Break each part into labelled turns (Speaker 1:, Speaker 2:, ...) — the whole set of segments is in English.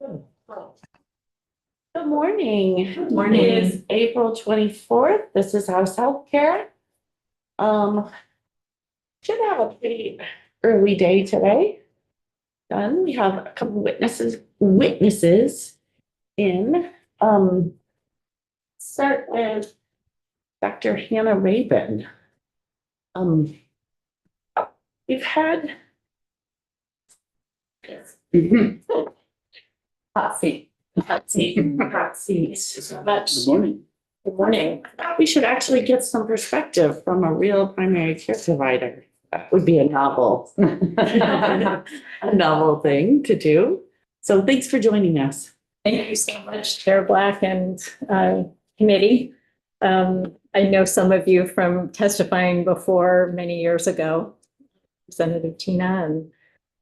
Speaker 1: Good morning.
Speaker 2: Good morning.
Speaker 1: It is April 24th. This is House Healthcare. Should have a pretty early day today. Done. We have a couple witnesses in. Start with Dr. Hannah Rabin. We've had hot seat. So much.
Speaker 3: Good morning.
Speaker 1: Good morning. We should actually get some perspective from a real primary care provider. That would be a novel, a novel thing to do. So thanks for joining us.
Speaker 2: Thank you so much, Chair Black and committee. I know some of you from testifying before many years ago, Representative Tina.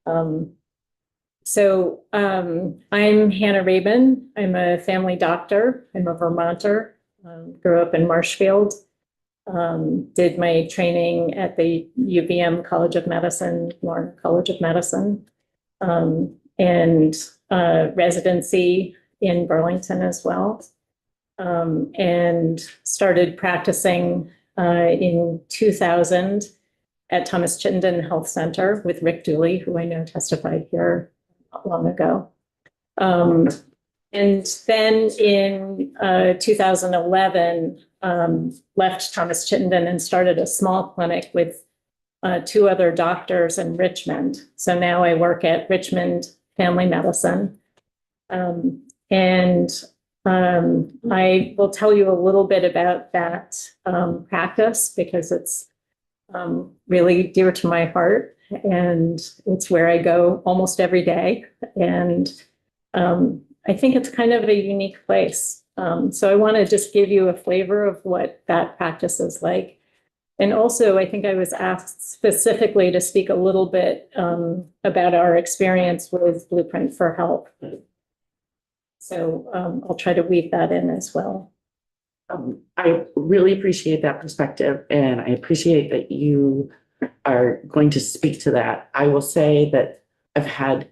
Speaker 2: And I'm Hannah Rabin. I'm a family doctor. I'm a Vermonter. Grew up in Marshfield. Did my training at the UVM College of Medicine, Warren College of Medicine, and residency in Burlington as well. And started practicing in 2000 at Thomas Chittenden Health Center with Rick Dooley, who I know testified here not long ago. And then in 2011, left Thomas Chittenden and started a small clinic with two other doctors in Richmond. So now I work at Richmond Family Medicine. I will tell you a little bit about that practice because it's really dear to my heart and it's where I go almost every day. And I think it's kind of a unique place. So I want to just give you a flavor of what that practice is like. And also, I think I was asked specifically to speak a little bit about our experience with Blueprint for Health. So I'll try to weave that in as well.
Speaker 1: I really appreciate that perspective, and I appreciate that you are going to speak to that. I will say that I've had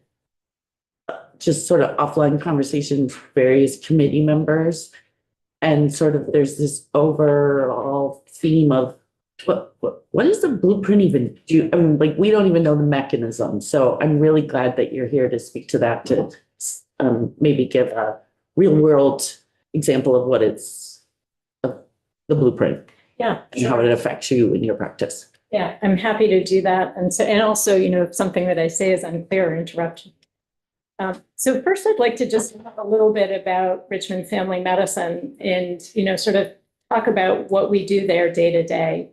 Speaker 1: just sort of offline conversations with various committee members, and sort of there's this overall theme of what does the blueprint even do? I mean, like, we don't even know the mechanism. So I'm really glad that you're here to speak to that, to maybe give a real world example of what it's the blueprint.
Speaker 2: Yeah,
Speaker 1: and how it affects you in your practice.
Speaker 2: Yeah, I'm happy to do that. And so, and also, you know, if something that I say is unclear, interrupt. So first, I'd like to just talk a little bit about Richmond Family Medicine and, you know, sort of talk about what we do there day to day.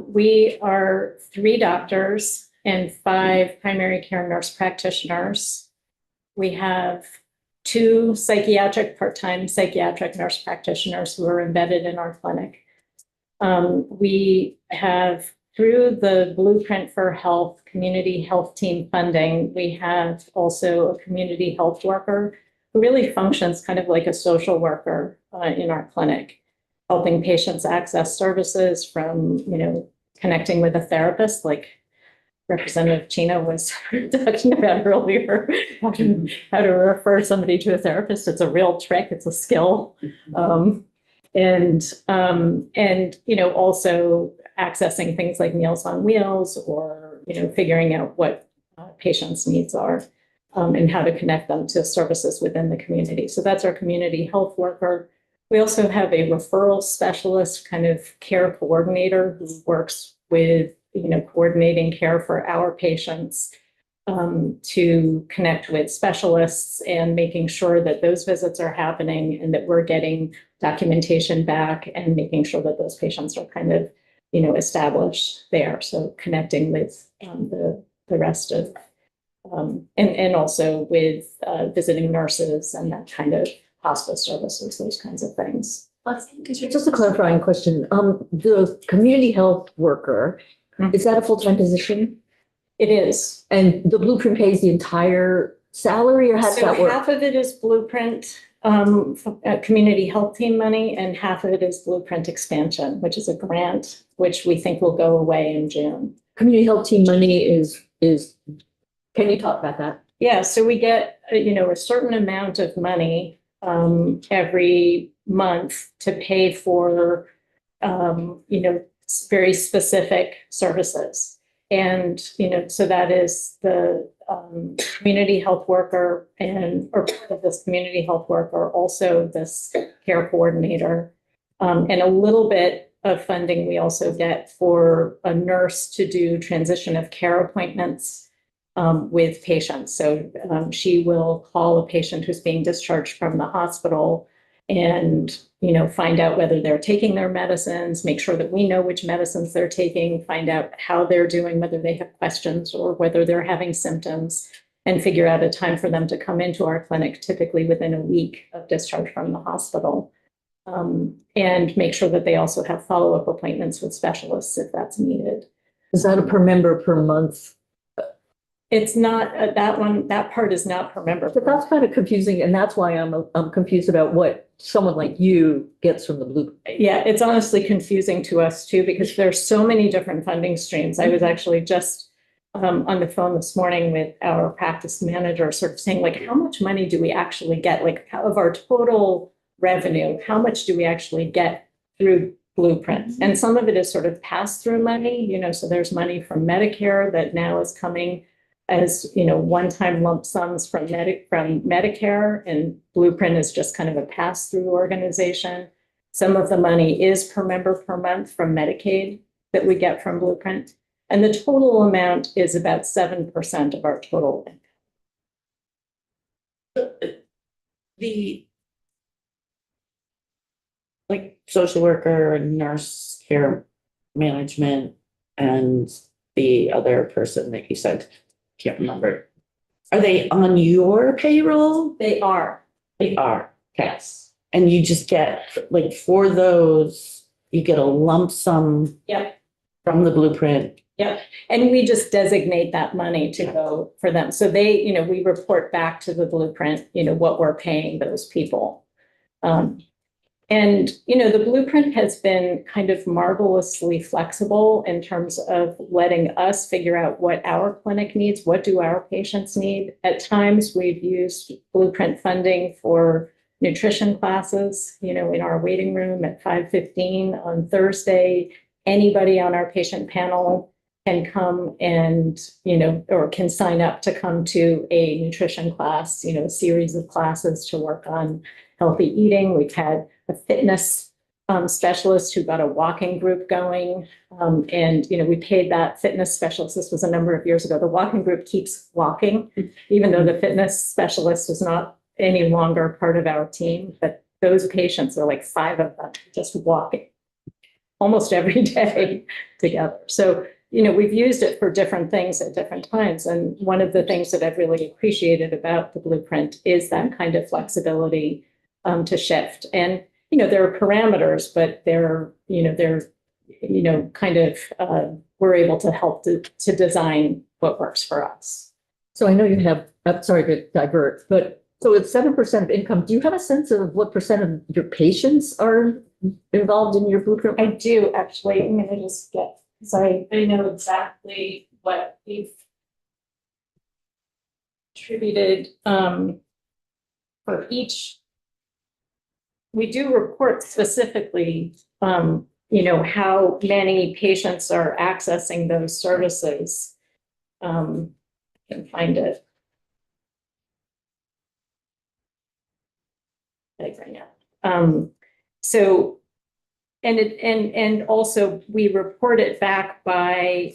Speaker 2: We are 3 doctors and 5 primary care nurse practitioners. We have 2 part-time psychiatric nurse practitioners who are embedded in our clinic. We have, through the Blueprint for Health community health team funding, we have also a community health worker who really functions kind of like a social worker in our clinic, helping patients access services from, you know, connecting with a therapist like Representative Tina was talking about earlier, how to refer somebody to a therapist. It's a real trick. It's a skill. And you know, also accessing things like Meals on Wheels, or, you know, figuring out what patients' needs are and how to connect them to services within the community. So that's our community health worker. We also have a referral specialist, kind of care coordinator, who works with, you know, coordinating care for our patients to connect with specialists and making sure that those visits are happening and that we're getting documentation back and making sure that those patients are kind of, you know, established there. So connecting with the rest of, and also with visiting nurses and that kind of hospice services, those kinds of things.
Speaker 4: Just a clarifying question. The community health worker, is that a full-time position?
Speaker 2: It is.
Speaker 4: And the Blueprint pays the entire salary, or how does that work?
Speaker 2: Half of it is Blueprint community health team money, and half of it is Blueprint expansion, which is a grant, which we think will go away in June.
Speaker 4: Community health team money is, can you talk about that?
Speaker 2: Yeah, so we get, a certain amount of money every month to pay for, very specific services. And, so that is the community health worker or part of this community health worker, also this care coordinator. And a little bit of funding we also get for a nurse to do transition of care appointments with patients. So she will call a patient who's being discharged from the hospital and, find out whether they're taking their medicines, make sure that we know which medicines they're taking, find out how they're doing, whether they have questions or whether they're having symptoms, and figure out a time for them to come into our clinic, typically within a week of discharge from the hospital. And make sure that they also have follow-up appointments with specialists if that's needed.
Speaker 4: Is that a per member per month?
Speaker 2: It's not, that part is not per member.
Speaker 4: But that's kind of confusing, and that's why I'm confused about what someone like you gets from the Blue.
Speaker 2: Yeah, it's honestly confusing to us too, because there's so many different funding streams. I was actually just on the phone this morning with our practice manager, sort of saying, like, how much money do we actually get? Like, of our total revenue, how much do we actually get through Blueprint? And some of it is sort of pass-through money, so there's money from Medicare that now is coming as, one-time lump sums from Medicare, and Blueprint is just kind of a pass-through organization. Some of the money is per member per month from Medicaid that we get from Blueprint. And the total amount is about 7% of our total income.
Speaker 1: The social worker, nurse, care management, and the other person that you said, can't remember. Are they on your payroll?
Speaker 2: They are.
Speaker 1: They are. Okay.
Speaker 2: Yes.
Speaker 1: And you just get, for those, you get a lump sum.
Speaker 2: Yep.
Speaker 1: From the Blueprint.
Speaker 2: Yep. And we just designate that money to go for them. So they, we report back to the Blueprint, what we're paying those people. And, the Blueprint has been kind of marvelously flexible in terms of letting us figure out what our clinic needs, what do our patients need. At times, we've used Blueprint funding for nutrition classes, in our waiting room at 5:15 on Thursday. Anybody on our patient panel can come and, or can sign up to come to a nutrition class, a series of classes to work on healthy eating. We've had a fitness specialist who got a walking group going. And, we paid that fitness specialist. This was a number of years ago. The walking group keeps walking, even though the fitness specialist is not any longer part of our team. But those patients are like 5 of them just walking almost every day together. So, we've used it for different things at different times. And one of the things that I've really appreciated about the Blueprint is that kind of flexibility to shift. And, there are parameters, but they're kind of, we're able to help to design what works for us.
Speaker 4: So I know you have, I'm sorry to divert, but so it's 7% of income. Do you have a sense of what percent of your patients are involved in your Blueprint?
Speaker 2: I do, actually. I'm going to just I know exactly what we've attributed for each. We do report specifically, how many patients are accessing those services. I can find it. Right now. So, and also we report it back by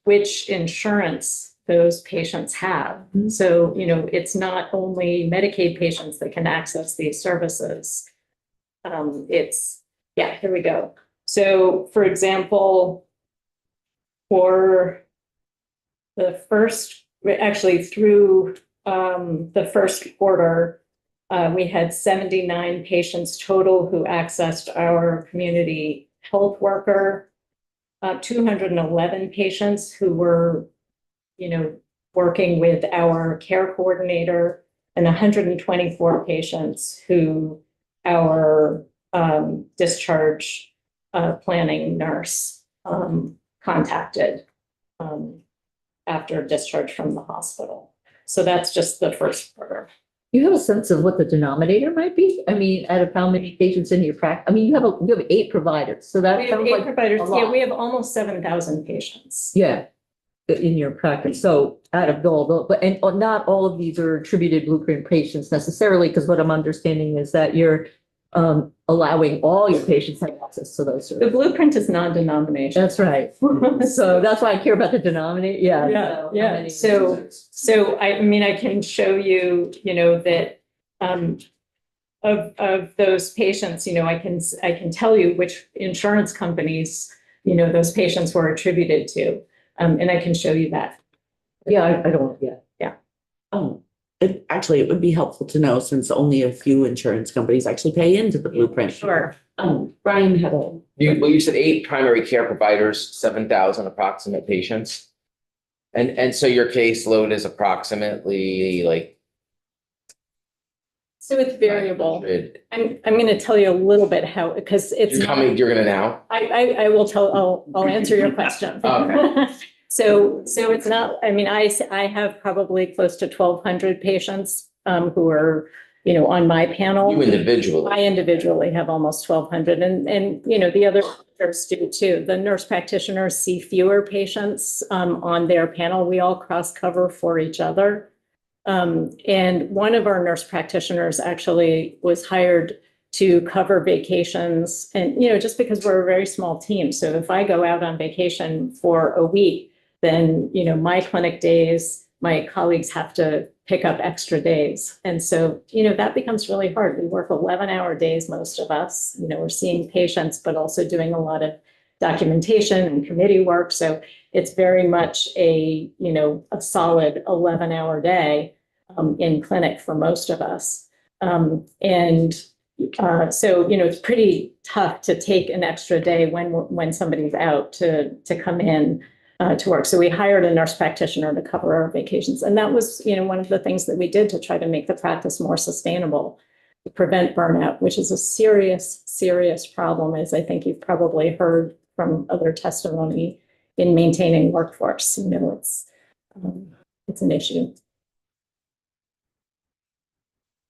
Speaker 2: which insurance those patients have.
Speaker 4: Mm-hmm.
Speaker 2: So, it's not only Medicaid patients that can access these services. Here we go. So, for example, for the first, actually through the first quarter, we had 79 patients total who accessed our community health worker, 211 patients who were, working with our care coordinator, and 124 patients who our discharge planning nurse contacted. after discharge from the hospital. So that's just the first quarter.
Speaker 4: Do you have a sense of what the denominator might be? I mean, out of how many patients in your practice? I mean, you have 8 providers, so that
Speaker 2: We have
Speaker 4: sounds
Speaker 2: 8
Speaker 4: like
Speaker 2: providers.
Speaker 4: a
Speaker 2: Yeah,
Speaker 4: lot.
Speaker 2: we have almost 7,000 patients.
Speaker 4: Yeah, in your practice. So out of all the, but, and not all of these are attributed Blueprint patients necessarily, because what I'm understanding is that you're allowing all your patients to have access to those
Speaker 2: The
Speaker 4: services.
Speaker 2: Blueprint is non-denominational.
Speaker 4: That's right. So that's why I care about the denominator. Yeah.
Speaker 2: Yeah,
Speaker 4: so how
Speaker 2: yeah.
Speaker 4: many-
Speaker 2: So I mean, I can show you, that of those patients, I can tell you which insurance companies, those patients were attributed to. And I can show you that.
Speaker 4: Yeah, I don't, yeah.
Speaker 1: It would be helpful to know, since only a few insurance companies actually pay into the Blueprint.
Speaker 2: Sure.
Speaker 1: Brian had a.
Speaker 3: You said 8 primary care providers, 7,000 approximate patients. And so your caseload is approximately like.
Speaker 2: So it's variable.
Speaker 3: 900.
Speaker 2: I'm going to tell you a little bit how, because it's
Speaker 3: You're
Speaker 2: not.
Speaker 3: you're gonna now?
Speaker 2: I will I'll answer your question.
Speaker 3: Okay.
Speaker 2: So it's not, I mean, I have probably close to 1,200 patients who are, on my panel.
Speaker 3: You individually.
Speaker 2: I individually have almost 1,200 and, the other doctors do too. The nurse practitioners see fewer patients on their panel. We all cross cover for each other. And one of our nurse practitioners actually was hired to cover vacations and, just because we're a very small team. So if I go out on vacation for a week, then, my clinic days, my colleagues have to pick up extra days. And so, that becomes really hard. We work 11-hour days, most of us, we're seeing patients, but also doing a lot of documentation and committee work. So it's very much a solid 11-hour day in clinic for most of us. So, it's pretty tough to take an extra day when somebody's out to come in to work. So we hired a nurse practitioner to cover our vacations. And that was, one of the things that we did to try to make the practice more sustainable, to prevent burnout, which is a serious, serious problem, as I think you've probably heard from other testimony in maintaining workforce. It's an issue.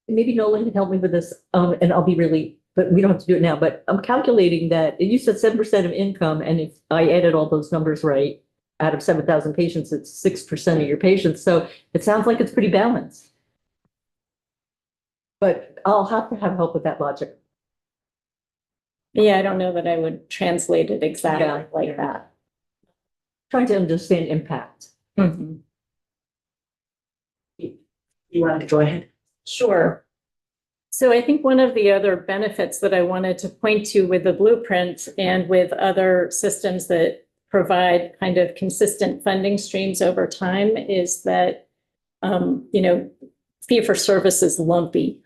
Speaker 4: Maybe Nolan can help me with this, and I'll be really, but we don't have to do it now, but I'm calculating that, you said 7% of income, and if I added all those numbers right, out of 7,000 patients, it's 6% of your patients, so it sounds like it's pretty balanced. But I'll have to have help with that logic.
Speaker 2: Yeah, I don't know that I would translate it exactly
Speaker 4: Yeah.
Speaker 2: like that.
Speaker 4: Trying to understand impact.
Speaker 2: Mhm.
Speaker 1: You want to go ahead?
Speaker 2: Sure. So I think one of the other benefits that I wanted to point to with the Blueprint and with other systems that provide kind of consistent funding streams over time is that, fee for service is lumpy.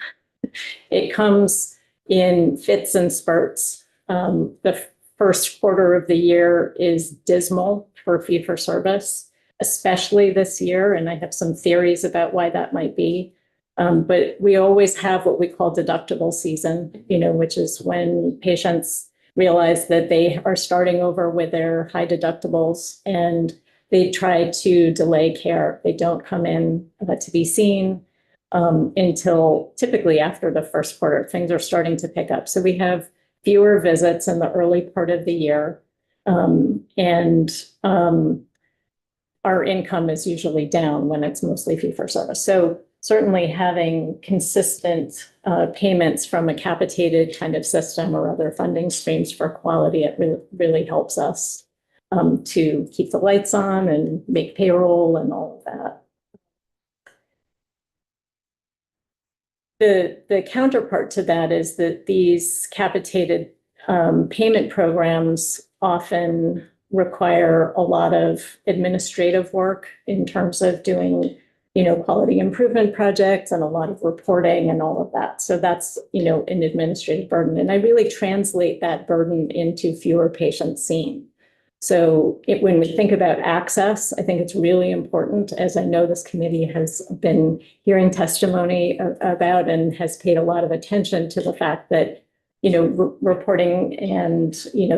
Speaker 2: It comes in fits and spurts. The first quarter of the year is dismal for fee for service, especially this year. And I have some theories about why that might be. But we always have what we call deductible season, which is when patients realize that they are starting over with their high deductibles and they try to delay care. They don't come in to be seen until typically after the first quarter. Things are starting to pick up. So we have fewer visits in the early part of the year. Our income is usually down when it's mostly fee for service. So certainly having consistent payments from a capitated kind of system or other funding streams for quality, it really helps us to keep the lights on and make payroll and all of that. The counterpart to that is that these capitated payment programs often require a lot of administrative work in terms of doing quality improvement projects and a lot of reporting and all of that. So that's, an administrative burden. And I really translate that burden into fewer patients seen. So when we think about access, I think it's really important, as I know this committee has been hearing testimony about and has paid a lot of attention to the fact that, reporting and,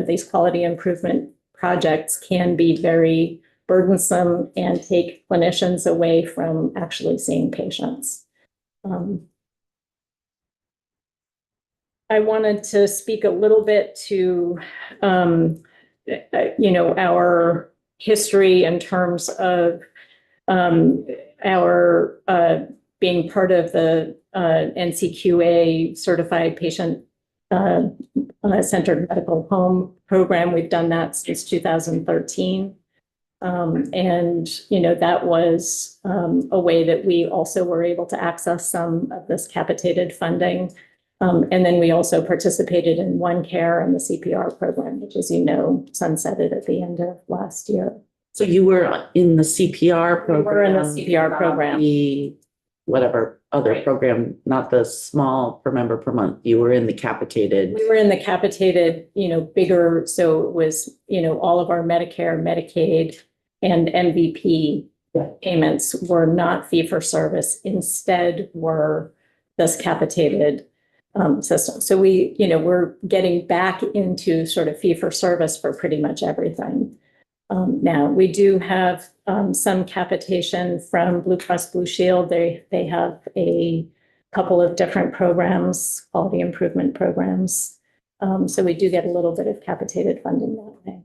Speaker 2: these quality improvement projects can be very burdensome and take clinicians away from actually seeing patients. I wanted to speak a little bit to, our history in terms of our being part of the NCQA certified patient centered medical home program. We've done that since 2013. That was a way that we also were able to access some of this capitated funding. And then we also participated in OneCare and the CPR program, which, as you know, sunsetted at the end of last year.
Speaker 1: So you were in the CPR program?
Speaker 2: We were in the CPR program.
Speaker 1: The whatever other
Speaker 2: Right.
Speaker 1: program, not the small per member per month. You were in the capitated.
Speaker 2: We were in the capitated, bigger, so it was, all of our Medicare, Medicaid, and MVP payments were not fee for service. Instead were this capitated system. So we're getting back into sort of fee for service for pretty much everything. Now, we do have some capitation from Blue Cross Blue Shield. They have a couple of different programs, quality improvement programs. So we do get a little bit of capitated funding that way.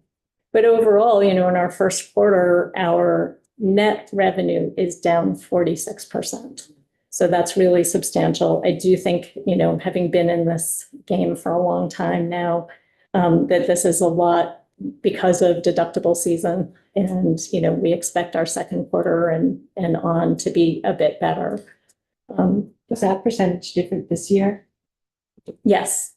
Speaker 2: But overall, in our first quarter, our net revenue is down 46%. So that's really substantial. I do think, having been in this game for a long time now, that this is a lot because of deductible season. And, we expect our second quarter and on to be a bit better.
Speaker 5: Was that percentage different this year?
Speaker 2: Yes,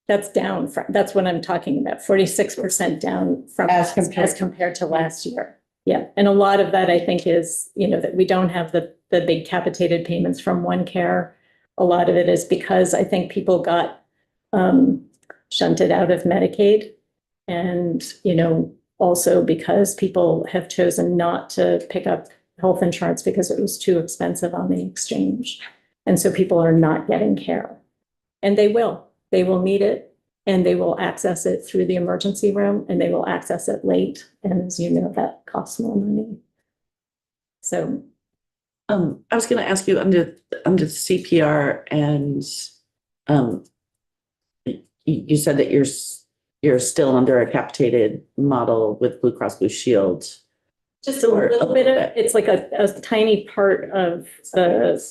Speaker 2: that's down from, that's what I'm talking about, 46% down from
Speaker 5: As compared
Speaker 2: to last year. Yeah, and a lot of that I think is, that we don't have the big capitated payments from OneCare. A lot of it is because I think people got shunted out of Medicaid. And, also because people have chosen not to pick up health insurance because it was too expensive on the exchange. And so people are not getting care. And they will need it, and they will access it through the emergency room, and they will access it late. And as you know, that costs more money. So
Speaker 1: I was going to ask you under the CPR, and you said that you're still under a capitated model with Blue Cross Blue Shield.
Speaker 2: just a little bit of, it's like a tiny part of the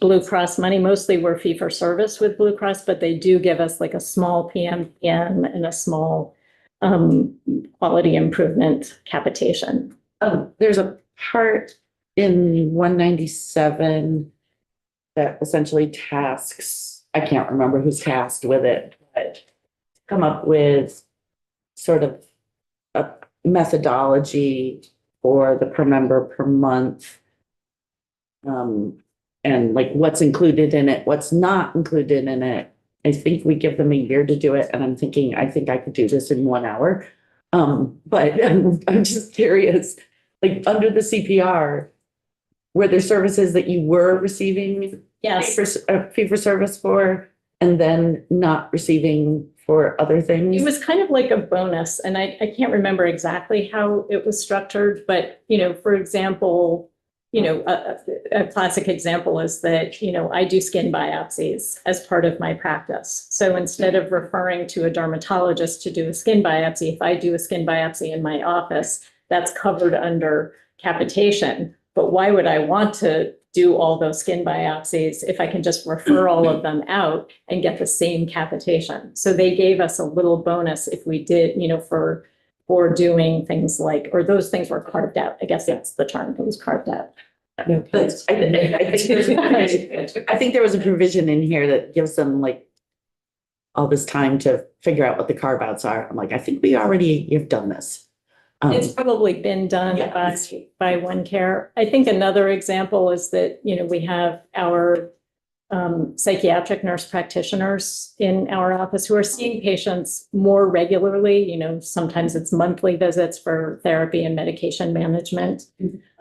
Speaker 2: Blue Cross money. Mostly we're fee for service with Blue Cross, but they do give us like a small PMPM and a small quality improvement capitation.
Speaker 1: There's a part in 197 that essentially tasks, I can't remember who's tasked with it, but come up with sort of a methodology for the per member per month. And like what's included in it, what's not included in it. I think we give them a year to do it, and I'm thinking, I think I could do this in 1 hour. But I'm just curious, like under the CPR, were there services that you were receiving
Speaker 2: Yes.
Speaker 1: fee for service for, and then not receiving for other things?
Speaker 2: It was kind of like a bonus, and I can't remember exactly how it was structured, but, for example, a classic example is that, I do skin biopsies as part of my practice. So instead of referring to a dermatologist to do a skin biopsy, if I do a skin biopsy in my office, that's covered under capitation. But why would I want to do all those skin biopsies if I can just refer all of them out and get the same capitation? So they gave us a little bonus if we did, for doing things like, or those things were carved out. I guess that's the term, it was carved out.
Speaker 1: But I think there was a provision in here that gives them like all this time to figure out what the carve outs are. I'm like, I think you've done this.
Speaker 2: It's probably been done
Speaker 1: Yeah.
Speaker 2: by OneCare. I think another example is that, we have our psychiatric nurse practitioners in our office who are seeing patients more regularly. Sometimes it's monthly visits for therapy and medication management.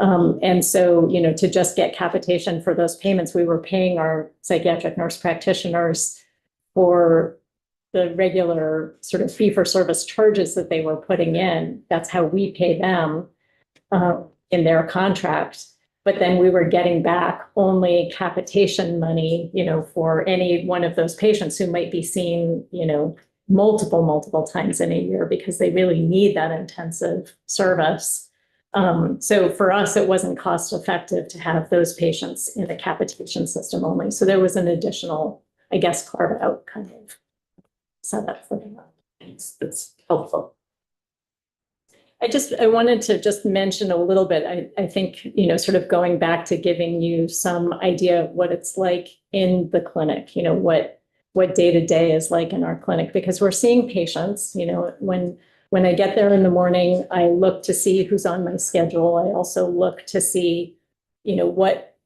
Speaker 2: And so, to just get capitation for those payments, we were paying our psychiatric nurse practitioners for the regular sort of fee-for-service charges that they were putting in. That's how we pay them in their contract. But then we were getting back only capitation money, for any one of those patients who might be seen, multiple times in a year because they really need that intensive service. So for us, it wasn't cost effective to have those patients in the capitation system only. So there was an additional, I guess, carve out kind of setup for them.
Speaker 1: It's helpful.
Speaker 2: I wanted to just mention a little bit, I think, sort of going back to giving you some idea of what it's like in the clinic, what day-to-day is like in our clinic, because we're seeing patients, when I get there in the morning, I look to see who's on my schedule. I also look to see, what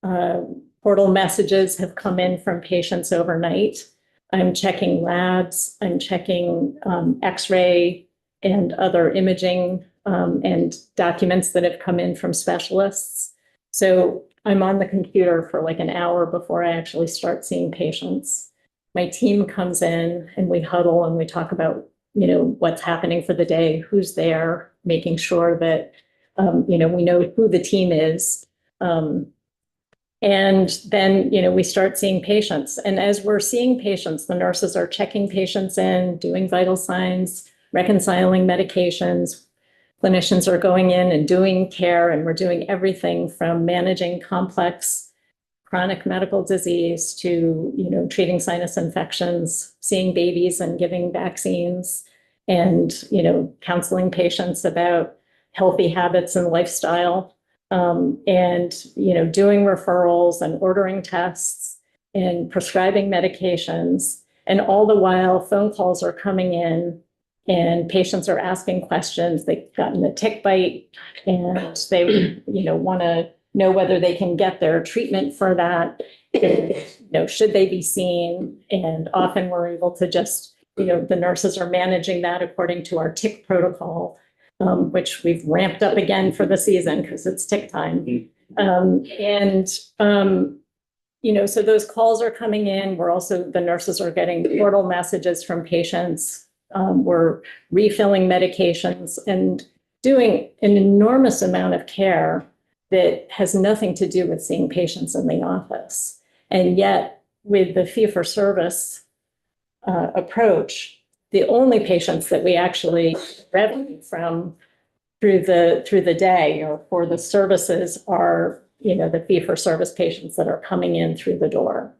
Speaker 2: portal messages have come in from patients overnight. I'm checking labs, I'm checking X-ray and other imaging and documents that have come in from specialists. So I'm on the computer for like an hour before I actually start seeing patients. My team comes in and we huddle and we talk about, what's happening for the day, who's there, making sure that, we know who the team is. And then, we start seeing patients. And as we're seeing patients, the nurses are checking patients in, doing vital signs, reconciling medications. Clinicians are going in and doing care, and we're doing everything from managing complex chronic medical disease to, treating sinus infections, seeing babies and giving vaccines, and, counseling patients about healthy habits and lifestyle, and, doing referrals and ordering tests and prescribing medications. And all the while, phone calls are coming in and patients are asking questions. They've gotten a tick bite and they, want to know whether they can get their treatment for that. Should they be seen? And often we're able to just, the nurses are managing that according to our tick protocol, which we've ramped up again for the season because it's tick time. So those calls are coming in. The nurses are getting portal messages from patients. We're refilling medications and doing an enormous amount of care that has nothing to do with seeing patients in the office. And yet, with the fee-for-service approach, the only patients that we actually revenue from through the day or for the services are, the fee-for-service patients that are coming in through the door.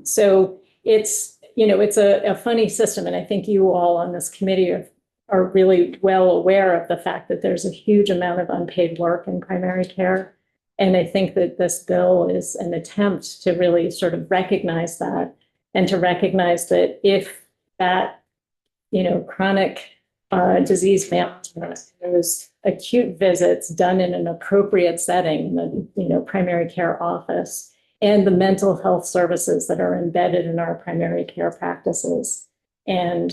Speaker 2: So it's a funny system. And I think you all on this committee are really well aware of the fact that there's a huge amount of unpaid work in primary care. And I think that this bill is an attempt to really sort of recognize that and to recognize that if that, chronic disease management, those acute visits done in an appropriate setting, the primary care office, and the mental health services that are embedded in our primary care practices, and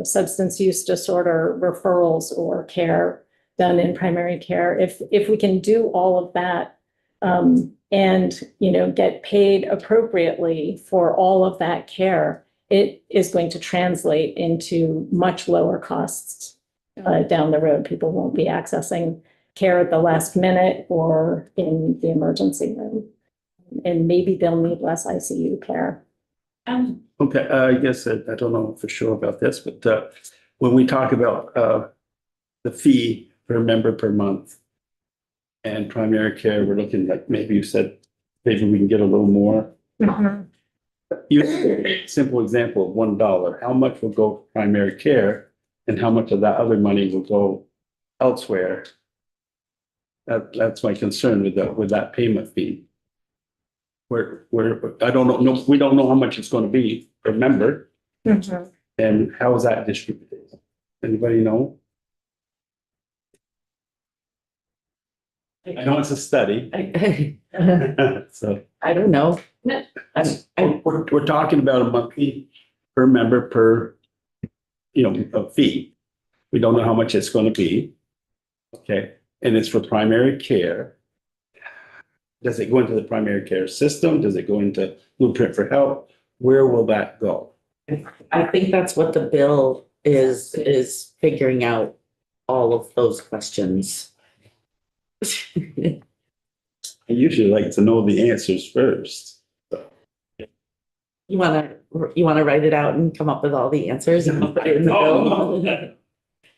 Speaker 2: substance use disorder referrals or care done in primary care. If we can do all of that and get paid appropriately for all of that care, it is going to translate into much lower costs down the road. People won't be accessing care at the last minute or in the emergency room. And maybe they'll need less ICU care.
Speaker 6: Okay, I guess I don't know for sure about this, but when we talk about the fee per member per month and primary care, we're looking like maybe you said maybe we can get a little more. Simple example of $1. How much will go for primary care and how much of that other money will go elsewhere? That's my concern with that payment fee. I don't know, we don't know how much it's going to be per member. And how is that distributed? Anybody know? I know it's a study. So
Speaker 1: I don't know.
Speaker 6: we're talking about a monthly per member per, a fee. We don't know how much it's going to be. Okay, and it's for primary care. Does it go into the primary care system? Does it go into Blueprint for Health? Where will that go?
Speaker 1: I think that's what the bill is figuring out all of those questions.
Speaker 6: I usually like to know the answers first.
Speaker 1: You wanna write it out and come up with all the answers and put it in the bill?
Speaker 6: No.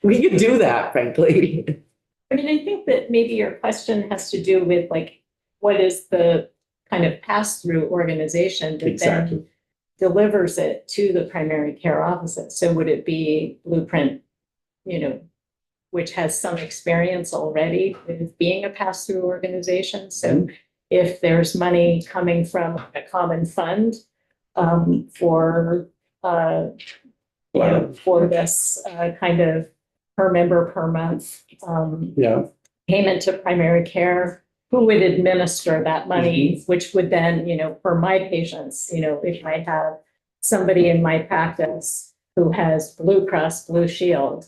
Speaker 1: We could do that, frankly.
Speaker 2: I mean, I think that maybe your question has to do with like, what is the kind of pass-through organization that
Speaker 6: Exactly.
Speaker 2: then delivers it to the primary care offices? So would it be Blueprint, which has some experience already with being a pass-through organization? So if there's money coming from a common fund for for this kind of per member per month
Speaker 6: Yeah,
Speaker 2: payment to primary care, who would administer that money, which would then, for my patients, if I have somebody in my practice who has Blue Cross Blue Shield,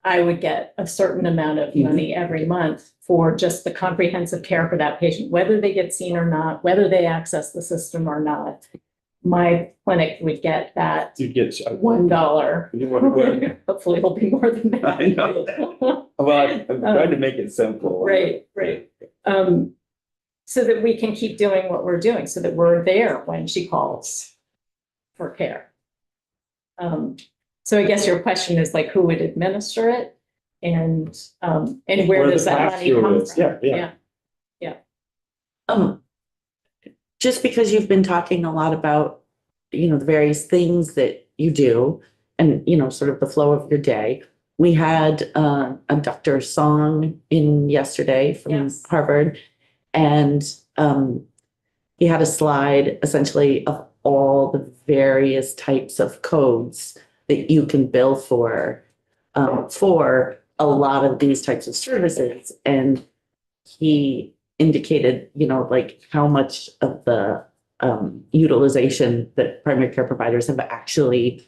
Speaker 2: I would get a certain amount of money every month for just the comprehensive care for that patient, whether they get seen or not, whether they access the system or not. My clinic would get that
Speaker 6: you get.
Speaker 2: $1.
Speaker 6: You want to
Speaker 2: Hopefully it'll be more than that.
Speaker 6: I know. Well, I'm trying to make it simple.
Speaker 2: Right. So that we can keep doing what we're doing, so that we're there when she calls for care. So I guess your question is like, who would administer it? And where does
Speaker 6: the
Speaker 2: that money
Speaker 6: pass-through
Speaker 2: come
Speaker 6: is.
Speaker 2: from?
Speaker 6: Yeah.
Speaker 1: Just because you've been talking a lot about, the various things that you do and, sort of the flow of your day. We had a Dr. Song in yesterday from
Speaker 2: Yes.
Speaker 1: Harvard, and he had a slide essentially of all the various types of codes that you can bill for a lot of these types of services. And he indicated, like how much of the utilization that primary care providers have actually,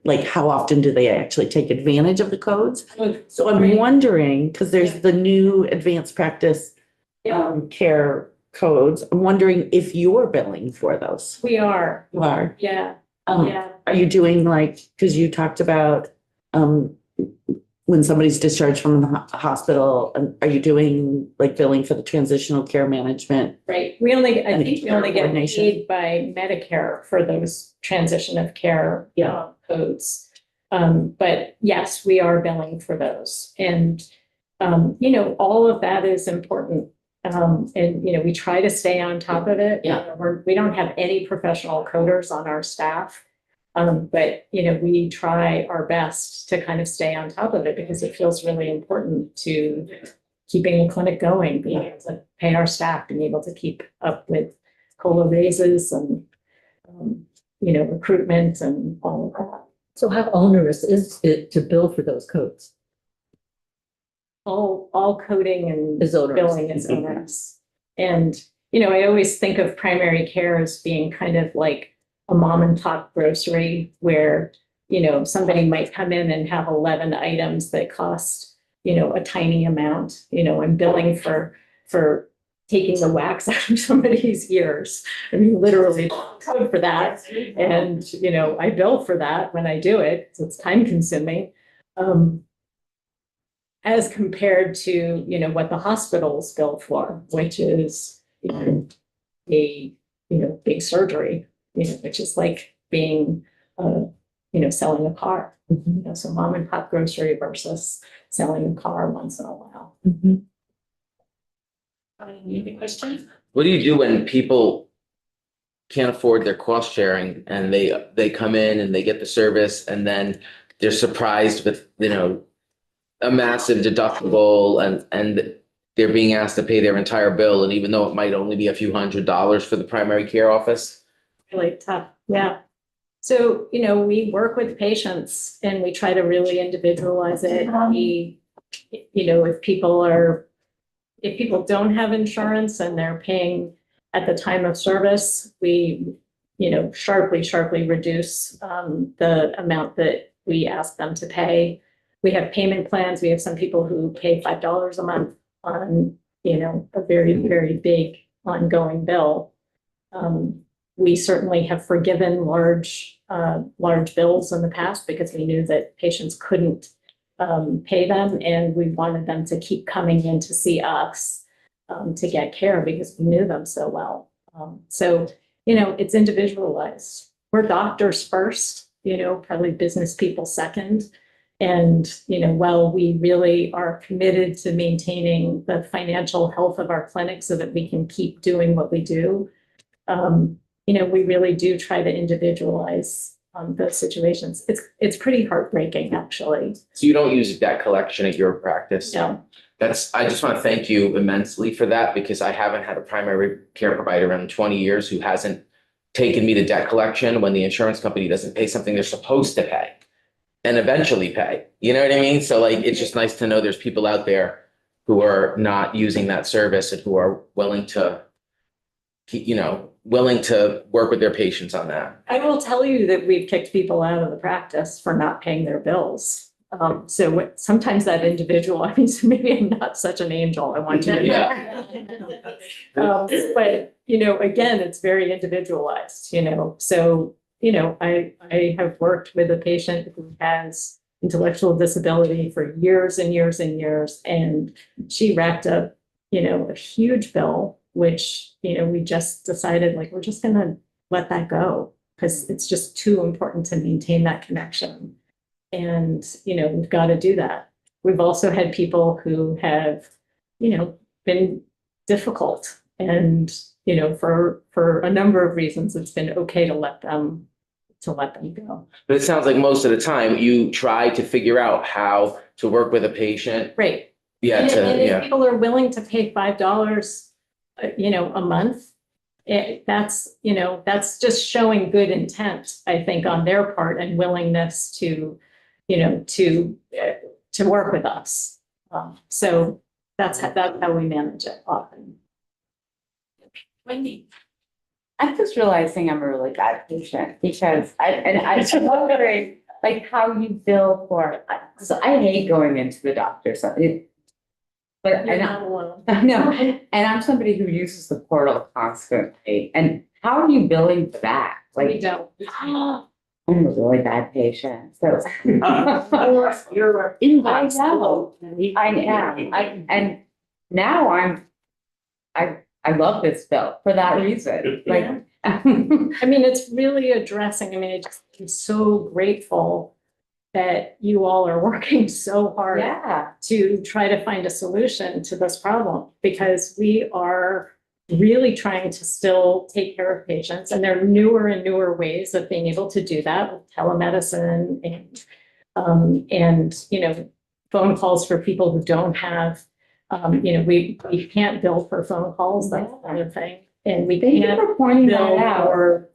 Speaker 1: like how often do they actually take advantage of the codes? So I'm wondering, because there's the new advanced practice care codes, I'm wondering if you're billing for those.
Speaker 2: We are,
Speaker 1: You are.
Speaker 2: yeah.
Speaker 1: Are you doing like, because you talked about when somebody's discharged from the hospital, are you doing like billing for the transitional care management?
Speaker 2: Right. I
Speaker 1: And
Speaker 2: think we only get
Speaker 1: coordination.
Speaker 2: paid by Medicare for those transition of care codes. But yes, we are billing for those. And, all of that is important. And, we try to stay on top of it.
Speaker 1: Yeah.
Speaker 2: We don't have any professional coders on our staff. But, we try our best to kind of stay on top of it because it feels really important to keeping the clinic going, being able to pay our staff, being able to keep up with COLA raises and, recruitment and all of that.
Speaker 4: So how onerous is it to bill for those codes?
Speaker 2: All coding and
Speaker 4: Is onerous.
Speaker 2: billing is onerous. And, I always think of primary care as being kind of like a mom and pop grocery where, somebody might come in and have 11 items that cost, a tiny amount. I'm billing for taking the wax out of somebody's ears. I mean, literally code for that. And, I bill for that when I do it. So it's time consuming. As compared to, what the hospitals bill for, which is, a, big surgery, which is like being, selling a car. So mom and pop grocery versus selling a car once in a while.
Speaker 1: Any question?
Speaker 3: What do you do when people can't afford their cost sharing and they come in and they get the service and then they're surprised with, a massive deductible and they're being asked to pay their entire bill, and even though it might only be a few $100s for the primary care office?
Speaker 2: Really tough, yeah. So, we work with patients and we try to really individualize it. We, if people don't have insurance and they're paying at the time of service, we, sharply reduce the amount that we ask them to pay. We have payment plans. We have some people who pay $5 a month on, a very, very big ongoing bill. We certainly have forgiven large bills in the past because we knew that patients couldn't pay them, and we wanted them to keep coming in to see us to get care because we knew them so well. So, it's individualized. We're doctors first, probably business people second. And, while we really are committed to maintaining the financial health of our clinic so that we can keep doing what we do, we really do try to individualize those situations. It's pretty heartbreaking, actually.
Speaker 3: So you don't use debt collection at your practice?
Speaker 2: No.
Speaker 3: I just want to thank you immensely for that, because I haven't had a primary care provider in 20 years who hasn't taken me to debt collection when the insurance company doesn't pay something they're supposed to pay and eventually pay. You know what I mean? So like, it's just nice to know there's people out there who are not using that service and who are willing to work with their patients on that.
Speaker 2: I will tell you that we've kicked people out of the practice for not paying their bills. So sometimes that individual, so maybe I'm not such an angel, I want you to know. But, again, it's very individualized, so, I have worked with a patient who has intellectual disability for years and years and years, and she racked up, a huge bill, which, we just decided, like, we're just gonna let that go because it's just too important to maintain that connection. And, we've got to do that. We've also had people who have, been difficult and, for a number of reasons, it's been okay to let them go.
Speaker 3: But it sounds like most of the time you try to figure out how to work with a patient.
Speaker 2: Right.
Speaker 3: Yeah.
Speaker 2: And if people are willing to pay $5, a month, that's just showing good intent, I think, on their part and willingness to work with us. So that's how we manage it often.
Speaker 1: Wendy.
Speaker 5: I'm just realizing I'm a really bad patient because I'm wondering like how you bill for, so I hate going into the doctor. So but
Speaker 2: You're not alone.
Speaker 5: no, and I'm somebody who uses the portal constantly. And how are you billing for that?
Speaker 2: We
Speaker 5: Like,
Speaker 2: don't.
Speaker 5: I'm a really bad patient. So
Speaker 1: Your inbox.
Speaker 5: I am. And now I love this bill for that reason. Like,
Speaker 2: I mean, it's really addressing, I'm so grateful that you all are working so hard
Speaker 5: yeah.
Speaker 2: to try to find a solution to this problem, because we are really trying to still take care of patients, and there are newer and newer ways of being able to do that with telemedicine and phone calls for people who don't have, we can't bill for phone calls, that's another thing. And we
Speaker 5: Thank you
Speaker 2: can't
Speaker 5: for pointing that
Speaker 2: bill
Speaker 5: out.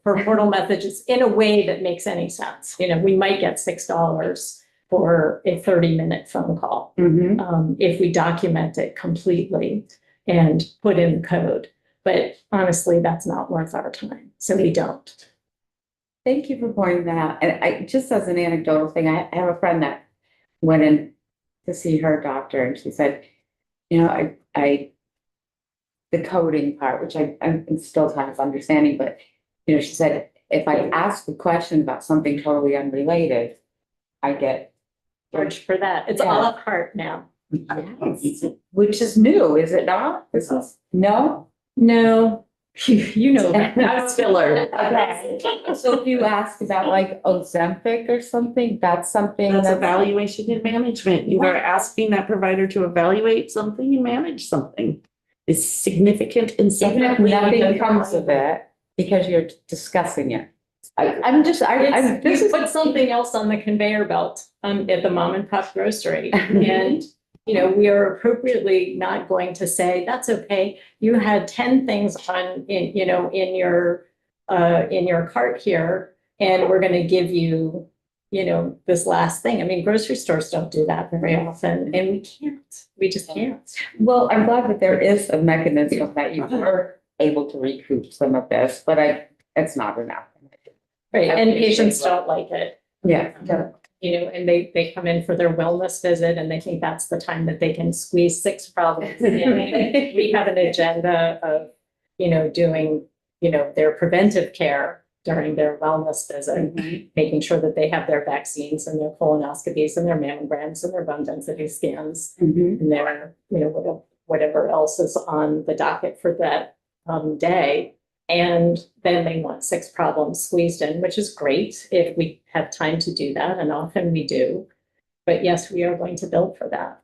Speaker 2: for portal messages in a way that makes any sense. We might get $6 for a 30-minute phone call.
Speaker 5: Mhm.
Speaker 2: If we document it completely and put in the code. But honestly, that's not worth our time, so we don't.
Speaker 5: Thank you for pointing that out. And I, just as an anecdotal thing, I have a friend that went in to see her doctor and she said, the coding part, which I'm still kind of understanding, but, she said, if I ask a question about something totally unrelated, I get
Speaker 2: Charged for that. It's a la carte now.
Speaker 5: yes, which is new, is it not? This is, no?
Speaker 2: No, you know that.
Speaker 1: That's filler.
Speaker 5: Okay. So if you ask about like Ozempic or something, that's something
Speaker 1: That's
Speaker 5: that's.
Speaker 1: evaluation and management. You are asking that provider to evaluate something and manage something. It's significant and
Speaker 5: Even if nothing comes of it, because you're discussing it. I'm
Speaker 2: We put something else on the conveyor belt at the mom and pop grocery. And, we are appropriately not going to say, that's okay. You had 10 things in your cart here, and we're going to give you, this last thing. Grocery stores don't do that very often, and we just can't.
Speaker 5: Well, I'm glad that there is a mechanism that you were able to recoup some of this, but it's not enough.
Speaker 2: Right, and patients don't like it.
Speaker 5: Yeah.
Speaker 2: And they come in for their wellness visit and they think that's the time that they can squeeze 6 problems in. We have an agenda of, doing, their preventive care during their wellness visit, making sure that they have their vaccines and their colonoscopies and their mammograms and their bone density scans and their, whatever else is on the docket for that day. And then they want 6 problems squeezed in, which is great if we have time to do that, and often we do. But yes, we are going to bill for that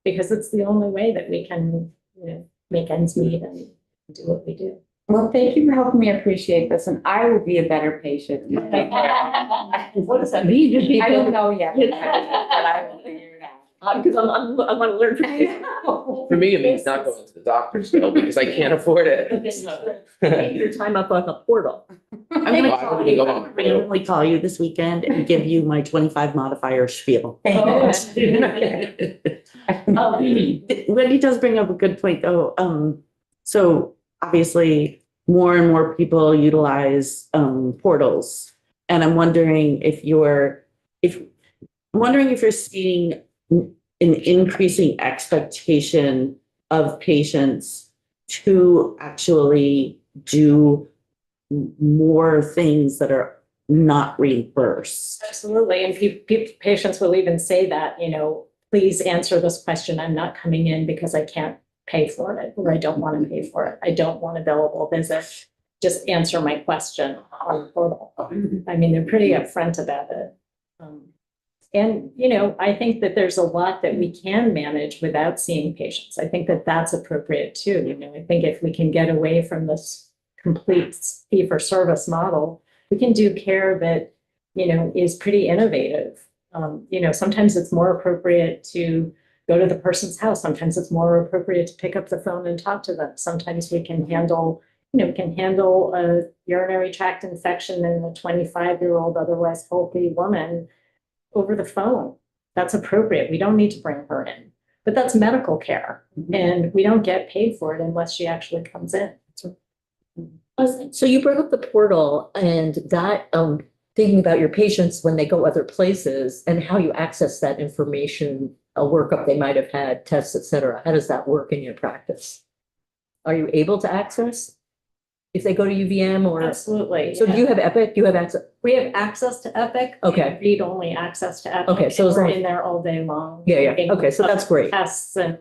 Speaker 2: because it's the only way that we can, make ends meet and do what we do.
Speaker 5: Well, thank you for helping me appreciate this, and I will be a better patient.
Speaker 4: What does that mean? Just be
Speaker 5: I don't
Speaker 4: better-
Speaker 5: know yet, but I will figure it out.
Speaker 4: Because I want to learn from you.
Speaker 3: For me, it means not going to the doctor still because I can't afford it.
Speaker 4: Take your time up on the portal.
Speaker 1: I'm gonna
Speaker 3: Why
Speaker 1: call
Speaker 3: would we
Speaker 1: you,
Speaker 3: go
Speaker 1: I'm
Speaker 3: on
Speaker 1: gonna
Speaker 3: the portal?
Speaker 1: randomly call you this weekend and give you my 25 modifier spiel. Wendy does bring up a good point though. So obviously more and more people utilize portals. And I'm wondering if you're seeing an increasing expectation of patients to actually do more things that are not reimbursed.
Speaker 2: Absolutely. And patients will even say that, please answer this question. I'm not coming in because I can't pay for it, or I don't want to pay for it. I don't want a billable visit. Just answer my question on the portal. I mean, they're pretty upfront about it. And, I think that there's a lot that we can manage without seeing patients. I think that that's appropriate too. I think if we can get away from this complete fee-for-service model, we can do care that, is pretty innovative. Sometimes it's more appropriate to go to the person's house. Sometimes it's more appropriate to pick up the phone and talk to them. Sometimes we can handle a urinary tract infection in a 25-year-old otherwise healthy woman over the phone. That's appropriate. We don't need to bring her in, but that's medical care and we don't get paid for it unless she actually comes in.
Speaker 4: So you brought up the portal and that, thinking about your patients when they go other places and how you access that information, a workup they might have had, tests, et cetera. How does that work in your practice? Are you able to access if they go to UVM or?
Speaker 2: Absolutely.
Speaker 4: So do you have Epic? You have access?
Speaker 2: We have access to Epic.
Speaker 4: Okay.
Speaker 2: Read-only access to Epic.
Speaker 4: Okay, so as
Speaker 2: and we're
Speaker 4: long-
Speaker 2: in there all day long.
Speaker 4: Yeah.
Speaker 2: looking
Speaker 4: Okay, so that's great.
Speaker 2: Tests and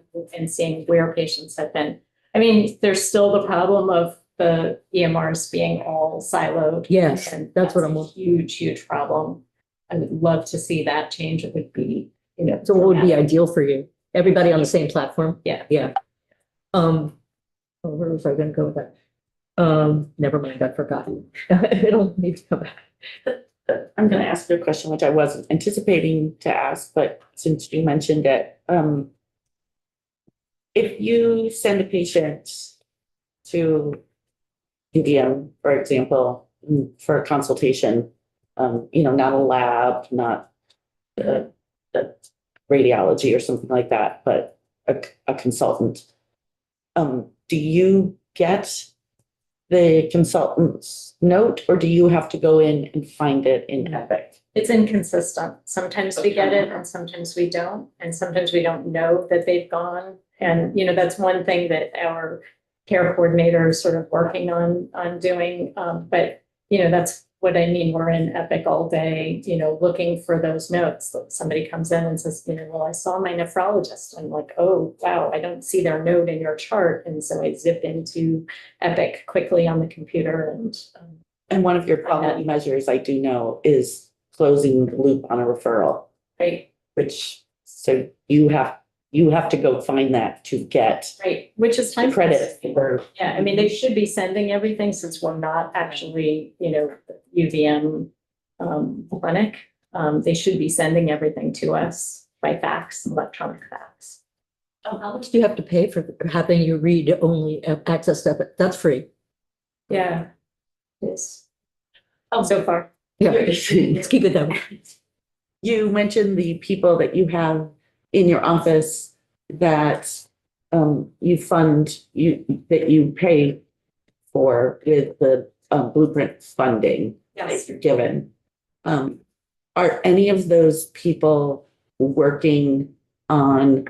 Speaker 2: seeing where patients have been. I mean, there's still the problem of the EMRs being all siloed.
Speaker 4: Yes,
Speaker 2: And
Speaker 4: that's what
Speaker 2: a
Speaker 4: I'm.
Speaker 2: huge, huge problem. I would love to see that change. It would be,
Speaker 4: So what would be ideal for you? Everybody on the same platform?
Speaker 2: Yeah.
Speaker 4: Yeah. Where was I gonna go with that? Never mind, I forgot. It'll need to come back.
Speaker 1: I'm gonna ask you a question which I wasn't anticipating to ask, but since you mentioned it, if you send a patient to UVM, for example, for a consultation, not a lab, not the radiology or something like that, but a consultant, do you get the consultant's note or do you have to go in and find it in Epic?
Speaker 2: It's inconsistent. Sometimes we get it and sometimes we don't. And sometimes we don't know that they've gone. And, that's one thing that our care coordinator is sort of working on doing. But, that's what I mean. We're in Epic all day, looking for those notes. Somebody comes in and says, well, I saw my nephrologist. I'm like, oh, wow, I don't see their note in your chart. And so I zip into Epic quickly on the computer
Speaker 1: And one of your quality measures, I do know, is closing the loop on a referral,
Speaker 2: right.
Speaker 1: so you have to go find that to get
Speaker 2: Right, which is
Speaker 1: the
Speaker 2: time
Speaker 1: credit for.
Speaker 2: Yeah, I mean, they should be sending everything since we're not actually, UVM clinic. They should be sending everything to us by fax, electronic fax.
Speaker 4: How much do you have to pay for having your read only access to Epic? That's free.
Speaker 2: Yeah. Yes. So far.
Speaker 4: Yeah, let's keep it that way.
Speaker 1: You mentioned the people that you have in your office that you pay for with the Blueprint funding that you're given. Are any of those people working on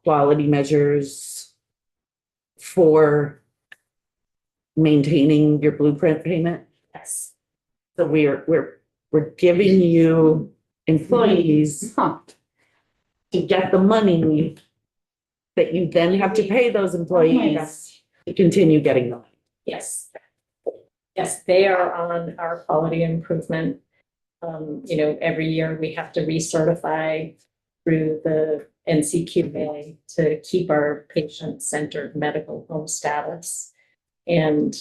Speaker 1: quality measures for maintaining your blueprint payment.
Speaker 2: Yes.
Speaker 1: So we're giving you employees
Speaker 5: Huh.
Speaker 1: to get the money that you then have to pay those employees to continue getting the money.
Speaker 2: Yes. Yes, they are on our quality improvement. Every year we have to recertify through the NCQA to keep our patient-centered medical home status. And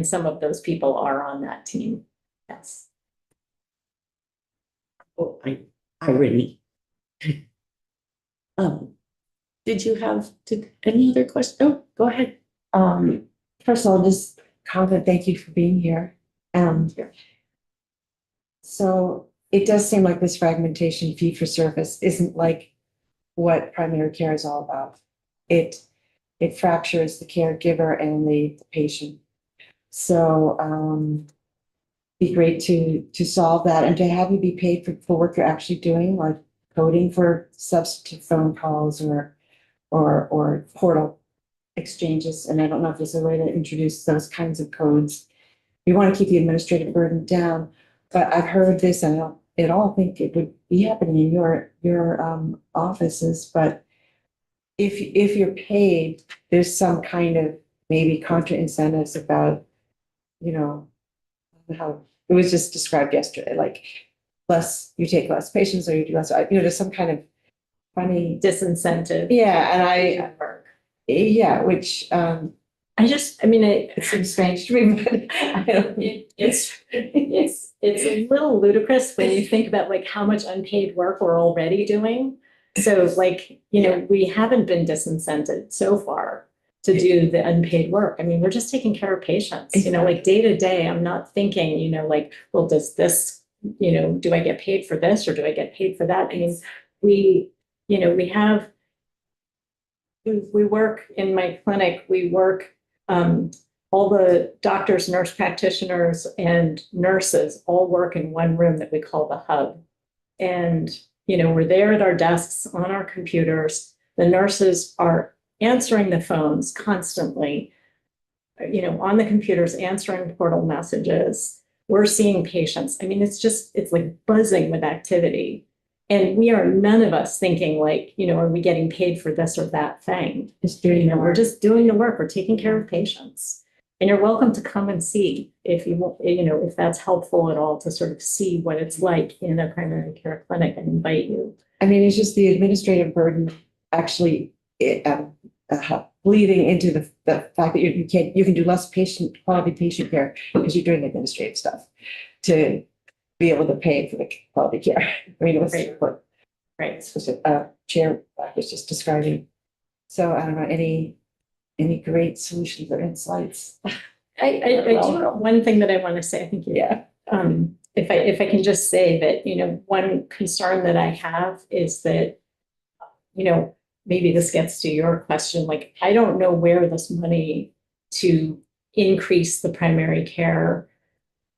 Speaker 2: some of those people are on that team. Yes.
Speaker 1: Oh, irony. Any other questions? Oh, go ahead.
Speaker 7: First of all, just comment, thank you for being here. So it does seem like this fragmentation fee for service isn't like what primary care is all about. It fractures the caregiver and the patient. So be great to solve that and to have you be paid for work you're actually doing, like coding for substitute phone calls or portal exchanges. And I don't know if there's a way to introduce those kinds of codes. We want to keep the administrative burden down, but I've heard this and I don't at all think it would be happening in your offices. But if you're paid, there's some kind of maybe contra incentives about, how it was just described yesterday, like you take less patients or you do less, there's some kind of funny.
Speaker 2: Disincentive.
Speaker 7: Yeah, and which it seems strange to me, but I don't.
Speaker 2: It's a little ludicrous when you think about like how much unpaid work we're already doing. So we haven't been disincented so far to do the unpaid work. I mean, we're just taking care of patients, like day to day. I'm not thinking, well, does this, do I get paid for this or do I get paid for that? I mean, we work in my clinic, we work, all the doctors, nurse practitioners, and nurses all work in one room that we call the hub. And, we're there at our desks on our computers. The nurses are answering the phones constantly, on the computers, answering portal messages. We're seeing patients. I mean, it's like buzzing with activity. And none of us thinking like, are we getting paid for this or that thing? We're just doing the work. We're taking care of patients. And you're welcome to come and see if you want, if that's helpful at all to sort of see what it's like in a primary care clinic and invite you.
Speaker 7: I mean, it's just the administrative burden actually bleeding into the fact that you can do less quality patient care because you're doing administrative stuff to be able to pay for the quality care. I mean, it was what Chair was just describing. So I don't know, any great solutions or insights?
Speaker 2: I do have one thing that I want to say. I think if I can just say that, one concern that I have is that, maybe this gets to your question, like, I don't know where this money to increase the primary care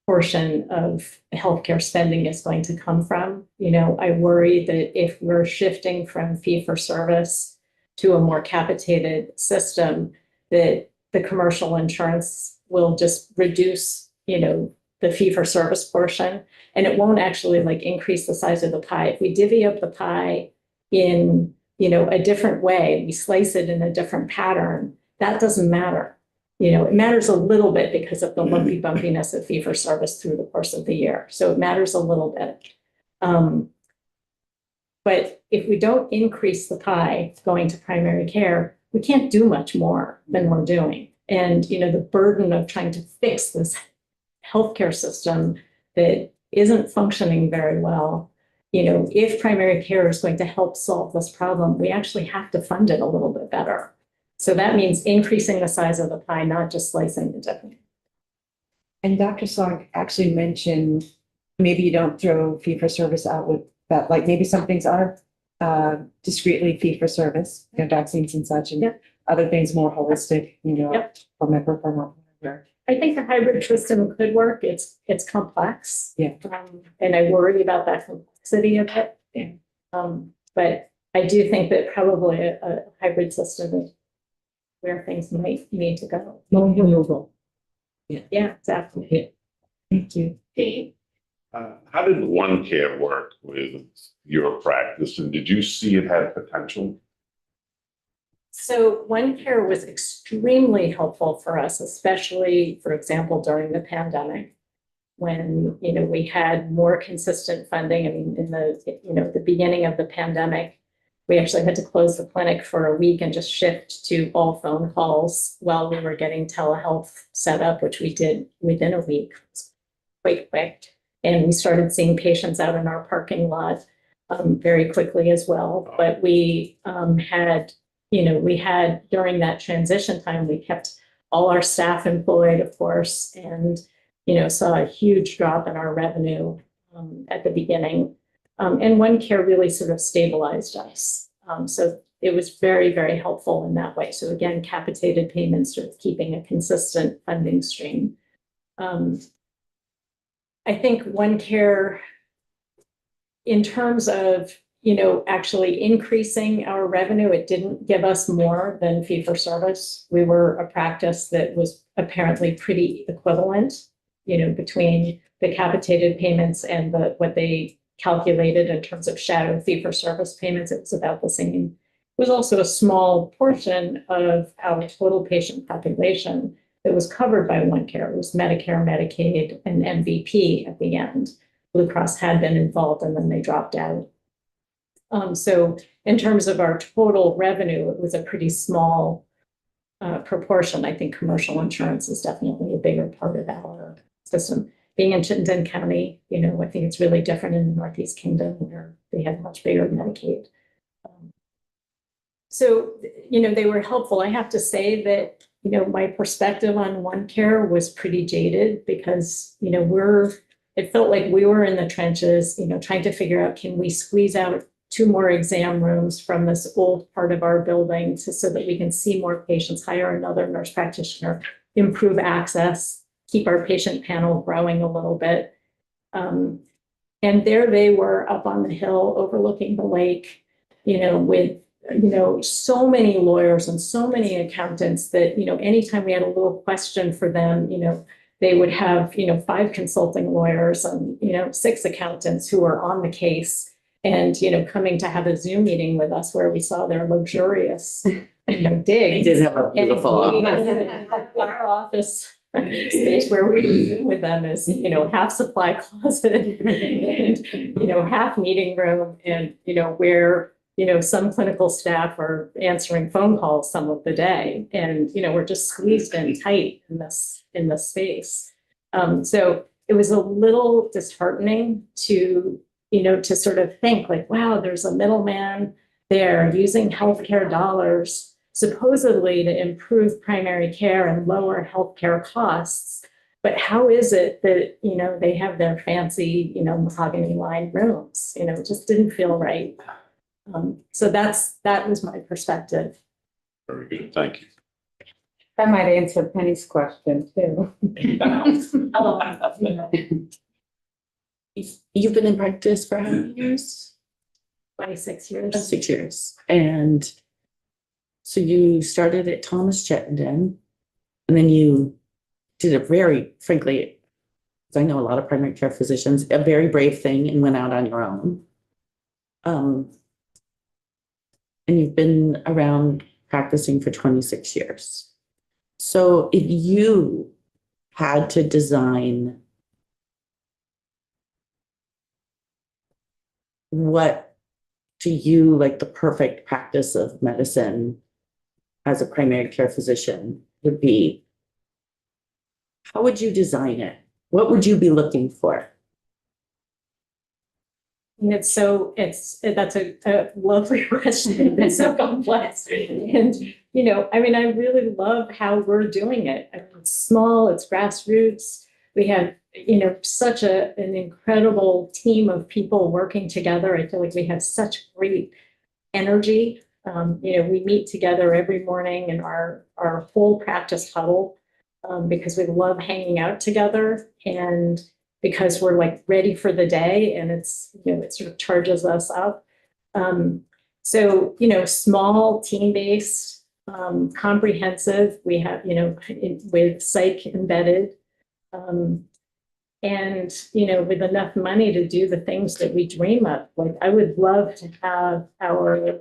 Speaker 2: portion of healthcare spending is going to come from. I worry that if we're shifting from fee for service to a more capitated system, that the commercial insurance will just reduce, the fee for service portion, and it won't actually increase the size of the pie. If we divvy up the pie in, a different way, we slice it in a different pattern, that doesn't matter. It matters a little bit because of the lumpy bumpiness of fee for service through the course of the year. So it matters a little bit. But if we don't increase the pie going to primary care, we can't do much more than we're doing. And, the burden of trying to fix this healthcare system that isn't functioning very well, if primary care is going to help solve this problem, we actually have to fund it a little bit better. So that means increasing the size of the pie, not just slicing it differently.
Speaker 7: And Dr. Song actually mentioned maybe you don't throw fee for service out with that, like maybe some things are discreetly fee for service, vaccines and such, and other things more holistic, per member per month.
Speaker 2: I think the hybrid system could work. It's complex.
Speaker 7: Yeah.
Speaker 2: And I worry about that complexity of it. But I do think that probably a hybrid system where things might need to go.
Speaker 4: More removal.
Speaker 2: Yeah, exactly.
Speaker 7: Thank you.
Speaker 8: How did One Care work with your practice, and did you see it had potential?
Speaker 2: So One Care was extremely helpful for us, especially, for example, during the pandemic. When, you know, we had more consistent funding. I mean, in the, you know, the beginning of the pandemic, we actually had to close the clinic for a week and just shift to all phone calls while we were getting telehealth set up, which we did within a week. It was quite quick. And we started seeing patients out in our parking lot very quickly as well. But we had, you know, we had during that transition time, we kept all our staff employed, of course, and, you know, saw a huge drop in our revenue at the beginning. And One Care really sort of stabilized us. So it was very, very helpful in that way. So again, capitated payments, sort of keeping a consistent funding stream. I think One Care, in terms of, you know, actually increasing our revenue, it didn't give us more than fee for service. We were a practice that was apparently pretty equivalent, you know, between the capitated payments and what they calculated in terms of shadow fee for service payments. It was about the same. It was also a small portion of our total patient population that was covered by One Care. It was Medicare, Medicaid, and MVP at the end. Blue Cross had been involved and then they dropped out. So in terms of our total revenue, it was a pretty small proportion. I think commercial insurance is definitely a bigger part of our system. Being in Chittenden County, you know, I think it's really different in the Northeast Kingdom where they have much bigger Medicaid. So, you know, they were helpful. I have to say that, you know, my perspective on One Care was pretty jaded because, you know, it felt like we were in the trenches, you know, trying to figure out, can we squeeze out 2 more exam rooms from this old part of our building so that we can see more patients, hire another nurse practitioner, improve access, keep our patient panel growing a little bit. And there they were up on the hill overlooking the lake, you know, with, you know, so many lawyers and so many accountants that, you know, anytime we had a little question for them, you know, they would have, you know, 5 consulting lawyers and, you know, 6 accountants who were on the case and, you know, coming to have a Zoom meeting with us where we saw their luxurious, you know,
Speaker 1: They
Speaker 2: digs.
Speaker 1: did have a beautiful
Speaker 2: And
Speaker 1: office.
Speaker 2: our office space where we Zoom with them is, you know, half supply closet and, you know, half meeting room and, you know, where, you know, some clinical staff are answering phone calls some of the day. And, you know, we're just squeezed in tight in this space. So it was a little disheartening to, you know, to sort of think like, wow, there's a middleman there using healthcare dollars supposedly to improve primary care and lower healthcare costs. But how is it that, you know, they have their fancy, you know, mahogany lined rooms? You know, it just didn't feel right. So that was my perspective.
Speaker 8: Very good, thank you.
Speaker 5: That might answer Penny's question too.
Speaker 1: You've been in practice for how many years?
Speaker 2: 26 years.
Speaker 1: 6 years. And so you started at Thomas Chittenden, and then you did a very, frankly, I know a lot of primary care physicians, a very brave thing and went out on your own. And you've been around practicing for 26 years. So if you had to design what to you like the perfect practice of medicine as a primary care physician would be, how would you design it? What would you be looking for?
Speaker 2: And that's a lovely question. It's so complex. And, you know, I mean, I really love how we're doing it. I mean, it's small, it's grassroots. We have, you know, such an incredible team of people working together. I feel like we have such great energy. You know, we meet together every morning in our whole practice huddle because we love hanging out together and because we're like ready for the day and it's, you know, it sort of charges us up. So, you know, small team-based, comprehensive. We have, with psych embedded. And, with enough money to do the things that we dream of. Like, I would love to have our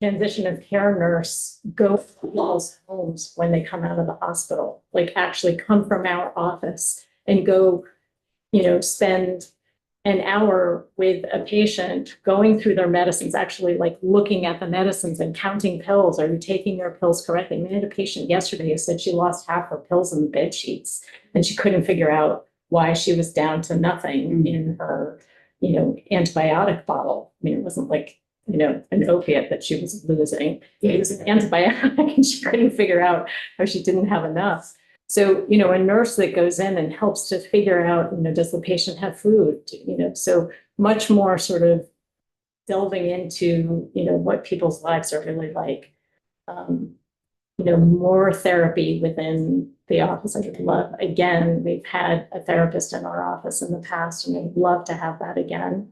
Speaker 2: transition of care nurse go to people's homes when they come out of the hospital, like actually come from our office and go, spend an hour with a patient going through their medicines, actually like looking at the medicines and counting pills. Are you taking your pills correctly? We had a patient yesterday who said she lost half her pills in the bed sheets and she couldn't figure out why she was down to nothing in her, antibiotic bottle. I mean, it wasn't like, an opiate that she was losing. It was an antibiotic and she couldn't figure out how she didn't have enough. So, a nurse that goes in and helps to figure out, does the patient have food? So much more sort of delving into, what people's lives are really like. More therapy within the office. I would love, again, we've had a therapist in our office in the past, and I'd love to have that again.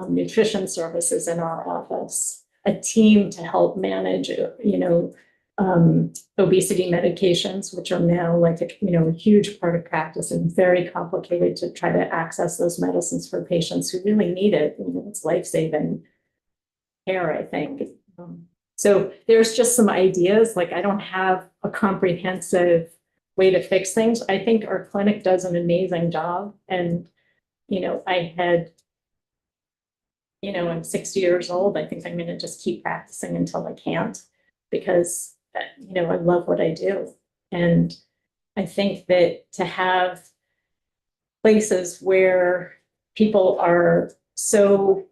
Speaker 2: Nutrition services in our office, a team to help manage, obesity medications, which are now like, a huge part of practice and very complicated to try to access those medicines for patients who really need it. It's life-saving care, I think. So there's just some ideas, like I don't have a comprehensive way to fix things. I think our clinic does an amazing job. And, I had, I'm 60 years old. I think I'm going to just keep practicing until I can't because, I love what I do. And I think that to have places where people are so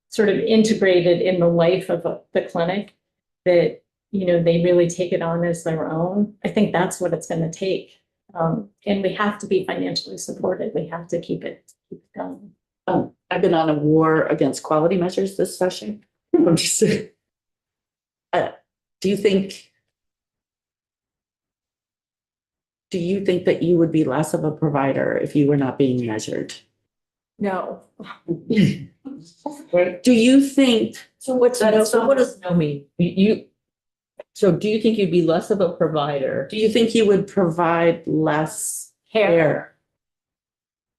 Speaker 2: sort of integrated in the life of the clinic that, they really take it on as their own. I think that's what it's going to take. And we have to be financially supported. We have to keep it going.
Speaker 1: I've been on a war against quality measures this session. I'm just, do you think that you would be less of a provider if you were not being measured?
Speaker 2: No.
Speaker 1: Do you think?
Speaker 4: So what does no mean? So do you think you'd be less of a provider?
Speaker 1: Do you think you would provide less care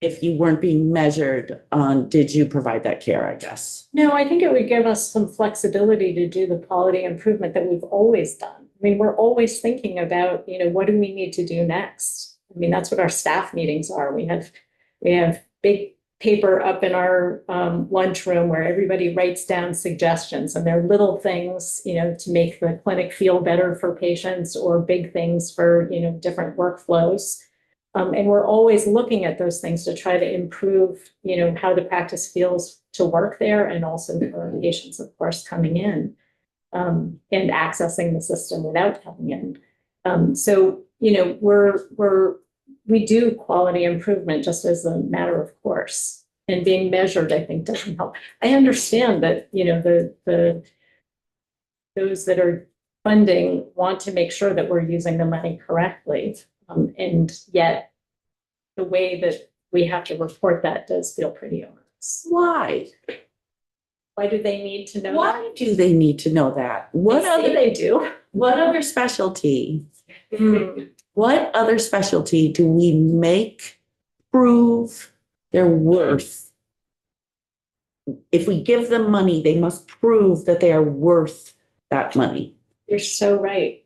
Speaker 1: if you weren't being measured on, did you provide that care, I guess?
Speaker 2: No, I think it would give us some flexibility to do the quality improvement that we've always done. I mean, we're always thinking about, what do we need to do next? I mean, that's what our staff meetings are. We have big paper up in our lunchroom where everybody writes down suggestions, and they're little things, to make the clinic feel better for patients, or big things for, different workflows. And we're always looking at those things to try to improve, how the practice feels to work there, and also for patients, of course, coming in and accessing the system without coming in. So, we do quality improvement just as a matter of course, and being measured, I think, doesn't help. I understand that, those that are funding want to make sure that we're using the money correctly. And yet the way that we have to report that does feel pretty onerous.
Speaker 1: Why?
Speaker 2: Why do they need to know?
Speaker 1: Why do they need to know that? What other
Speaker 2: They do.
Speaker 1: What other specialty? What other specialty do we make prove their worth? If we give them money, they must prove that they are worth that money.
Speaker 2: You're so right.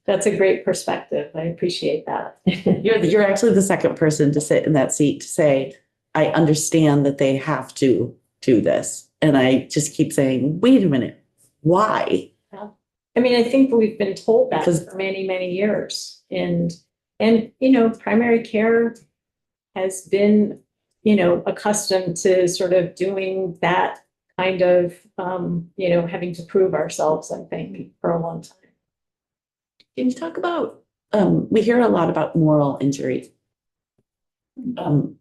Speaker 2: That's a great perspective. I appreciate that.
Speaker 1: You're actually the second person to sit in that seat to say, I understand that they have to do this. And I just keep saying, wait a minute, why?
Speaker 2: I mean, I think we've been told that
Speaker 1: Because-
Speaker 2: for many, many years. And primary care has been, accustomed to sort of doing that kind of, having to prove ourselves, I think, for a long time.
Speaker 1: Can you talk about, we hear a lot about moral injury. Do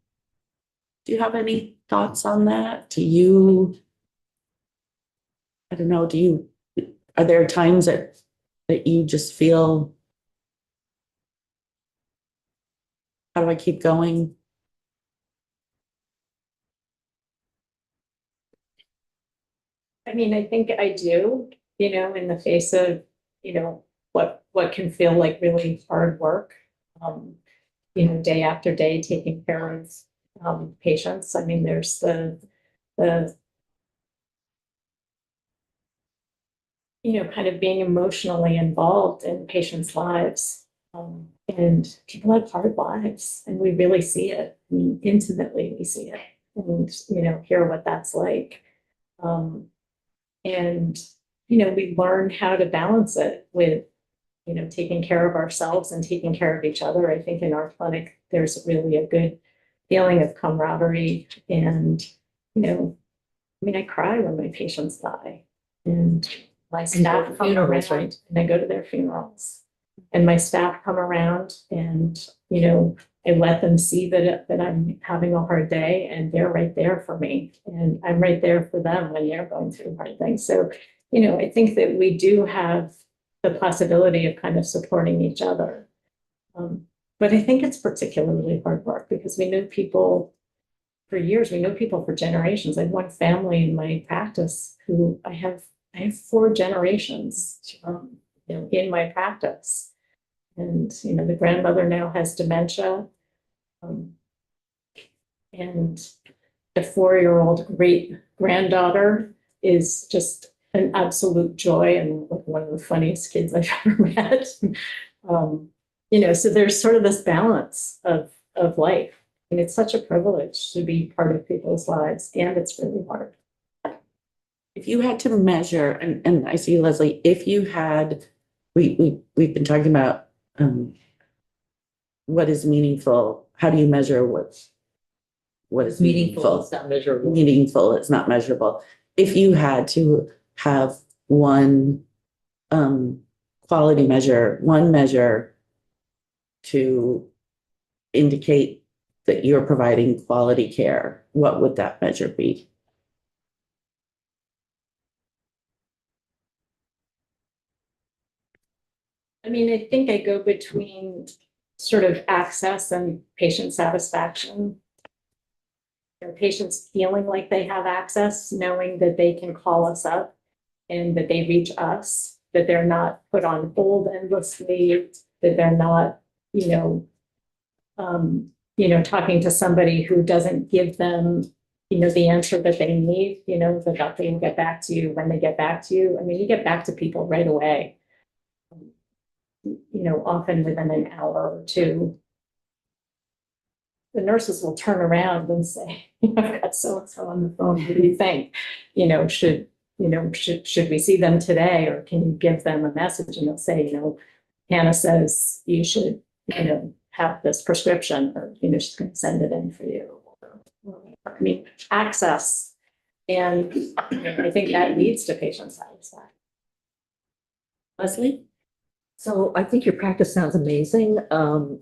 Speaker 1: you have any thoughts on that? I don't know, are there times that you just feel, how do I keep going?
Speaker 2: I mean, I think I do, in the face of, what can feel like really hard work. Day after day, taking care of, patients. I mean, there's the, kind of being emotionally involved in patients' lives. And people have hard lives, and we really see it. I mean, intimately, we see it, and, hear what that's like. And, we learn how to balance it with, taking care of ourselves and taking care of each other. I think in our clinic, there's really a good feeling of camaraderie. And, I cry when my patients die, and my staff come
Speaker 4: funerals,
Speaker 2: around,
Speaker 4: right?
Speaker 2: and I go to their funerals. And my staff come around, and, I let them see that I'm having a hard day, and they're right there for me. And I'm right there for them when they're going through hard things. So, I think that we do have the possibility of kind of supporting each other. But I think it's particularly hard work because we know people for years, we know people for generations. I have one family in my practice who I have 4 generations, in my practice. And, the grandmother now has dementia. And the 4-year-old great granddaughter is just an absolute joy and like one of the funniest kids I've ever met. So there's sort of this balance of life. And it's such a privilege to be part of people's lives, and it's really hard.
Speaker 1: If you had to measure, and I see Leslie, if you had, we've been talking about what is meaningful. How do you measure what is
Speaker 4: Meaningful,
Speaker 1: meaningful?
Speaker 4: it's not measurable.
Speaker 1: Meaningful, it's not measurable. If you had to have one quality measure, one measure to indicate that you're providing quality care, what would that measure be?
Speaker 2: I mean, I think I go between sort of access and patient satisfaction. Patients feeling like they have access, knowing that they can call us up and that they reach us, that they're not put on hold endlessly, that they're not, talking to somebody who doesn't give them, the answer that they need, the doctor will get back to you when they get back to you. I mean, you get back to people right away. Often within an hour or two. The nurses will turn around and say, I've got so-and-so on the phone, what do you think? Should we see them today, or can you give them a message? And they'll say, Hannah says you should, have this prescription, or, she's gonna send it in for you. I mean, access. And I think that leads to patient satisfaction.
Speaker 1: Leslie?
Speaker 4: So I think your practice sounds amazing, and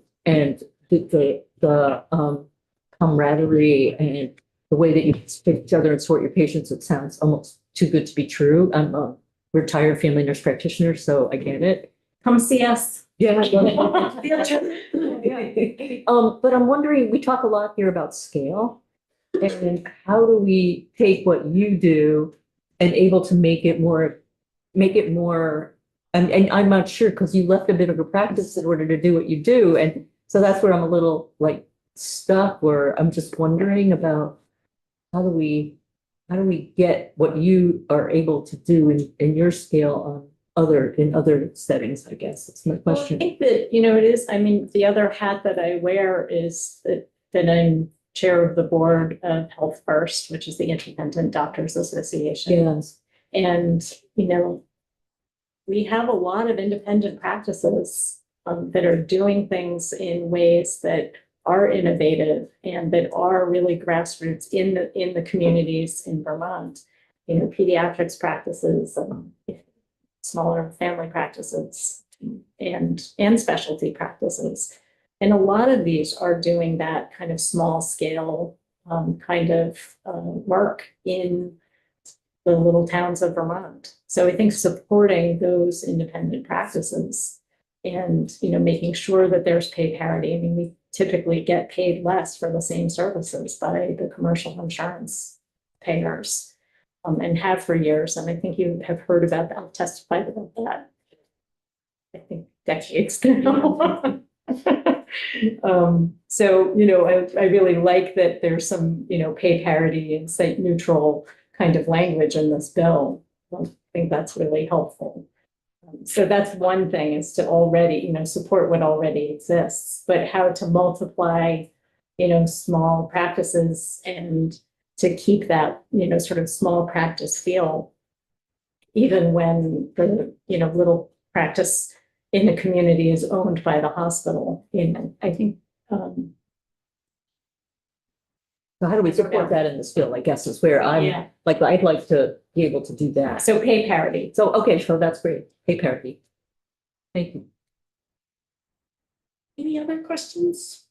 Speaker 4: the camaraderie and the way that you fit each other and sort your patients, it sounds almost too good to be true. I'm a retired family nurse practitioner, so I get it.
Speaker 2: Come see us.
Speaker 4: Yeah. But I'm wondering, we talk a lot here about scale, and how do we take what you do and able to make it more, and I'm not sure, because you left a bit of a practice in order to do what you do. And so that's where I'm a little like stuck, where I'm just wondering about how do we get what you are able to do in your scale in other settings, I guess. That's my
Speaker 2: Well, I
Speaker 4: question.
Speaker 2: think that, it is, I mean, the other hat that I wear is that I'm chair of the board of Health First, which is the Independent Doctors Association.
Speaker 4: Yes.
Speaker 2: And, we have a lot of independent practices that are doing things in ways that are innovative and that are really grassroots in the communities in Vermont. Pediatrics practices, smaller family practices, and specialty practices. And a lot of these are doing that kind of small scale work in the little towns of Vermont. So I think supporting those independent practices and, making sure that there's pay parity. I mean, we typically get paid less for the same services by the commercial insurance payers. and have for years. And I think you have heard about that, testified about that. I think decades now. So, I really like that there's some, pay parity and site neutral kind of language in this bill. I think that's really helpful. So that's one thing, is to already, support what already exists, but how to multiply, small practices and to keep that, sort of small practice feel, even when the, little practice in the community is owned by the hospital. I think,
Speaker 4: So how do we support that in this bill, I guess, is where I'm,
Speaker 2: yeah,
Speaker 4: like, I'd like to be able to do that.
Speaker 2: so pay parity.
Speaker 4: So, okay, so that's great. Pay parity. Thank you.
Speaker 1: Any other questions?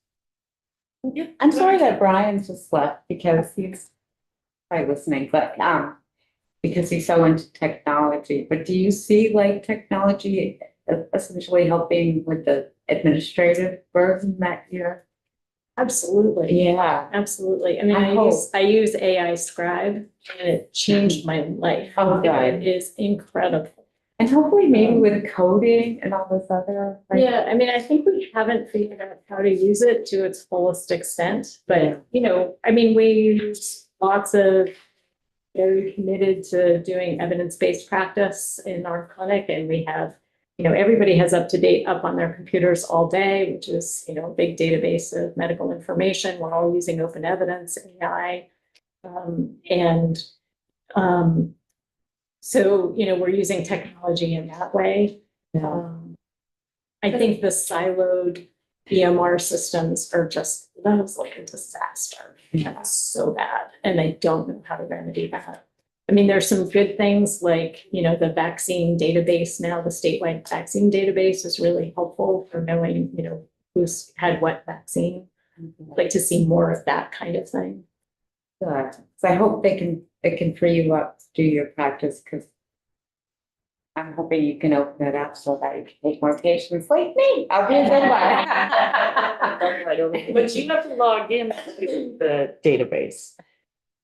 Speaker 1: Yeah.
Speaker 5: I'm sorry that Brian's just left because he's probably listening, but because he's so into technology. But do you see like technology essentially helping with the administrative burden that you're?
Speaker 2: Absolutely.
Speaker 5: Yeah.
Speaker 2: Absolutely. I mean,
Speaker 5: I
Speaker 2: I use AI Scribe and it changed my life.
Speaker 5: Oh, good.
Speaker 2: It is incredible.
Speaker 5: And hopefully maybe with coding and all this other. like-
Speaker 2: Yeah, I mean, I think we haven't figured out how to use it to its fullest extent, but, I mean, we use lots of very committed to doing evidence-based practice in our clinic, and we have, everybody has up on their computers all day, which is, a big database of medical information. We're all using open evidence, AI. So, we're using technology in that way. I think the siloed EMR systems are just, that was like a disaster. That's so bad. And I don't know how to remedy that. I mean, there's some good things like, the vaccine database now, the statewide vaccine database is really helpful for knowing, who's had what vaccine. I'd like to see more of that kind of thing.
Speaker 5: Good. So I hope it can free you up to do your practice, because I'm hoping you can open it up so that you can take more patients like me. I'll be a good one.
Speaker 1: But you have to log in to the database.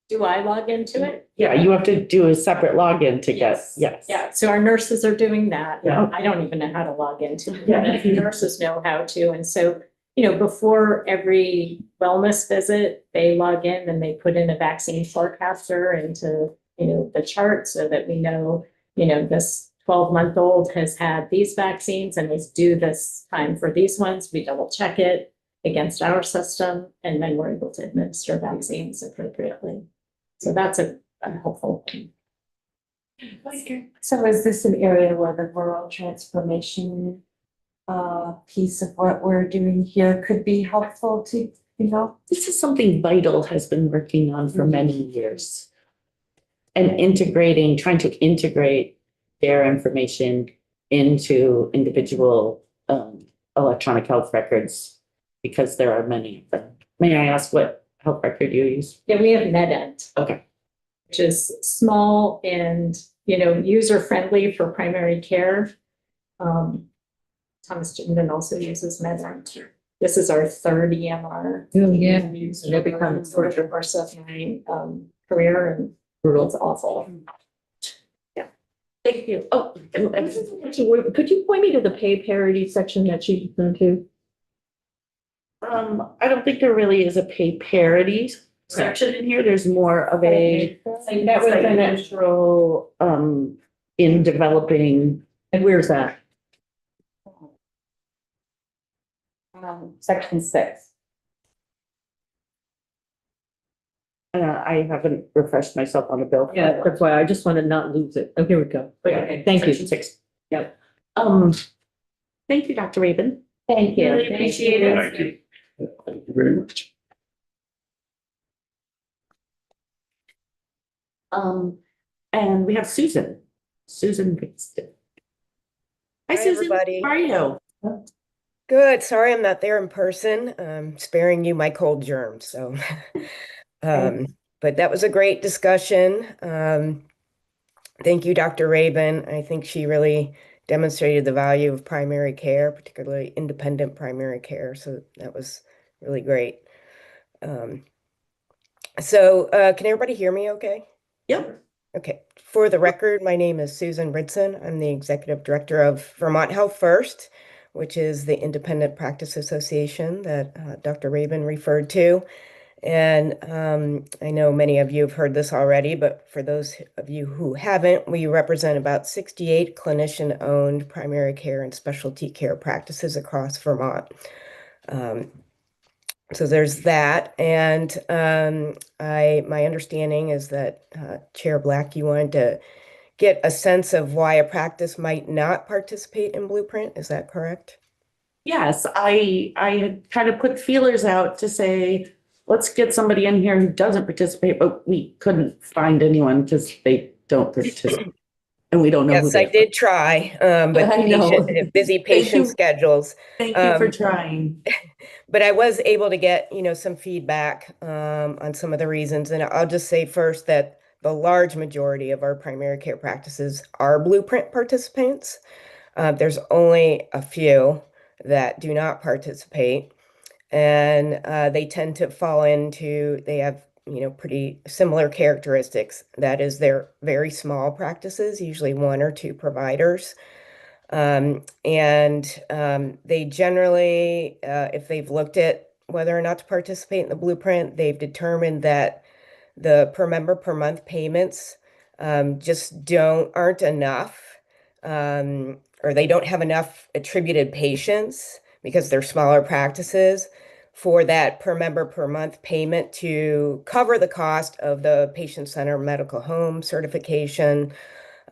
Speaker 2: Do I log into it?
Speaker 1: Yeah, you have to do a separate login to get, yes.
Speaker 2: Yeah, so our nurses are doing that.
Speaker 1: Yeah.
Speaker 2: I don't even know how to log into it.
Speaker 1: Yeah.
Speaker 2: The nurses know how to. And so, before every wellness visit, they log in and they put in a vaccine forecaster into, the chart so that we know, this 12-month-old has had these vaccines and is due this time for these ones. We double check it against our system, and then we're able to administer vaccines appropriately. So that's a helpful thing.
Speaker 7: So is this an area where the rural transformation piece of what we're doing here could be helpful to,
Speaker 1: This is something Vital has been working on for many years. And trying to integrate their information into individual electronic health records, because there are many of them. May I ask what health record you use?
Speaker 2: Yeah, we have MedEnt.
Speaker 1: Okay.
Speaker 2: Which is small and, user-friendly for primary care. Thomas Jimden also uses MedEnt. This is our third EMR.
Speaker 4: Oh, yeah.
Speaker 2: Used every time over the course of my career, and it's awful.
Speaker 1: Thank you. Oh,
Speaker 4: Could you point me to the pay parity section that she's into?
Speaker 1: I don't think there really is a pay parity section in here. There's more of a
Speaker 2: That was an extra.
Speaker 1: natural in developing.
Speaker 4: And where's that?
Speaker 5: Section 6.
Speaker 1: I haven't refreshed myself on the bill.
Speaker 4: Yeah, that's why I just want to not lose it. Oh, here we go.
Speaker 1: Okay,
Speaker 4: Thank you.
Speaker 1: Section 6.
Speaker 4: Yep.
Speaker 1: Thank you, Dr. Rabin.
Speaker 2: Thank you.
Speaker 1: Really appreciate it.
Speaker 8: Thank you.
Speaker 6: Thank you very much.
Speaker 1: And we have Susan. Susan Winston. Hi,
Speaker 9: Hi,
Speaker 1: Susan.
Speaker 9: everybody.
Speaker 1: How are you?
Speaker 9: Good. Sorry I'm not there in person. Sparing you my cold germs. So, but that was a great discussion. Thank you, Dr. Rabin. I think she really demonstrated the value of primary care, particularly independent primary care. So that was really great. Can everybody hear me okay?
Speaker 1: Yep.
Speaker 9: Okay, for the record, my name is Susan Ridson. I'm the Executive Director of Vermont Health First, which is the independent practice association that Dr. Rabin referred to. And I know many of you have heard this already, but for those of you who haven't, we represent about 68 clinician-owned primary care and specialty care practices across Vermont. So there's that. And my understanding is that Chair Black, you wanted to get a sense of why a practice might not participate in Blueprint. Is that correct?
Speaker 1: Yes, I had kind of put feelers out to say, let's get somebody in here who doesn't participate, but we couldn't find anyone because they don't participate. And we don't know who
Speaker 9: Yes,
Speaker 1: they
Speaker 9: I
Speaker 1: are.
Speaker 9: did try, but
Speaker 1: I know.
Speaker 9: busy
Speaker 1: Thank
Speaker 9: patient
Speaker 1: you.
Speaker 9: schedules.
Speaker 1: Thank you for trying.
Speaker 9: But I was able to get, some feedback on some of the reasons. And I'll just say first that the large majority of our primary care practices are Blueprint participants. There's only a few that do not participate. And they tend to fall into, they have, pretty similar characteristics. That is, they're very small practices, usually one or two providers. They generally, if they've looked at whether or not to participate in the Blueprint, they've determined that the per member per month payments just aren't enough, or they don't have enough attributed patients because they're smaller practices for that per member per month payment to cover the cost of the patient center medical home certification,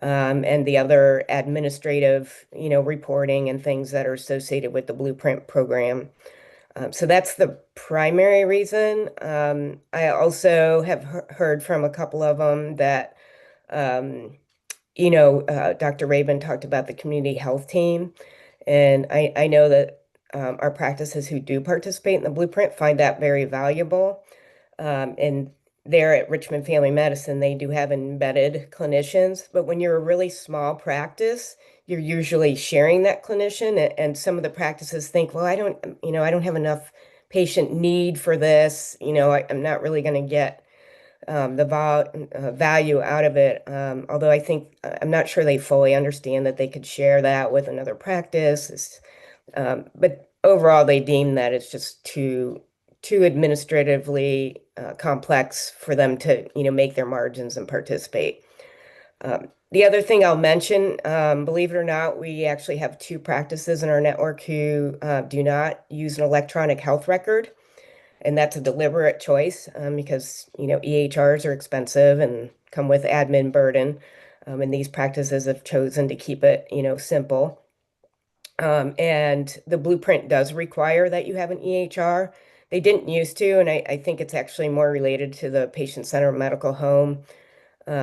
Speaker 9: and the other administrative, reporting and things that are associated with the Blueprint program. So that's the primary reason. I also have heard from a couple of them that, Dr. Rabin talked about the community health team. And I know that our practices who do participate in the Blueprint find that very valuable. And there at Richmond Family Medicine, they do have embedded clinicians, but when you're a really small practice, you're usually sharing that clinician, and some of the practices think, well, I don't have enough patient need for this. I'm not really going to get the value out of it. Although I'm not sure they fully understand that they could share that with another practice. But overall, they deem that it's just too administratively complex for them to, make their margins and participate. The other thing I'll mention, believe it or not, we actually have two practices in our network who do not use an electronic health record. And that's a deliberate choice because, EHRs are expensive and come with admin burden. And these practices have chosen to keep it, simple. And the Blueprint does require that you have an EHR. They didn't used to, and I think it's actually more related to the patient center medical home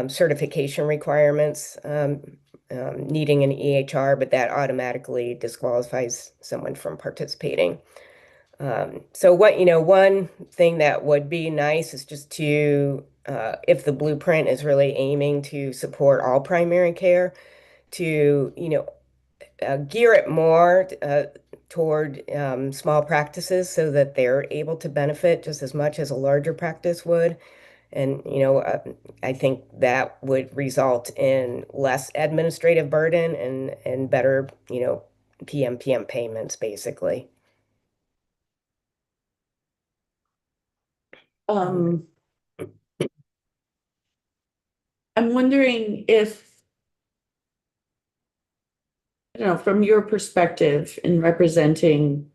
Speaker 9: certification requirements, needing an EHR, but that automatically disqualifies someone from participating. So one thing that would be nice is just to, if the Blueprint is really aiming to support all primary care, to, gear it more toward small practices so that they're able to benefit just as much as a larger practice would. And, I think that would result in less administrative burden and better, PMPM payments, basically.
Speaker 1: I'm wondering if, from your perspective in representing,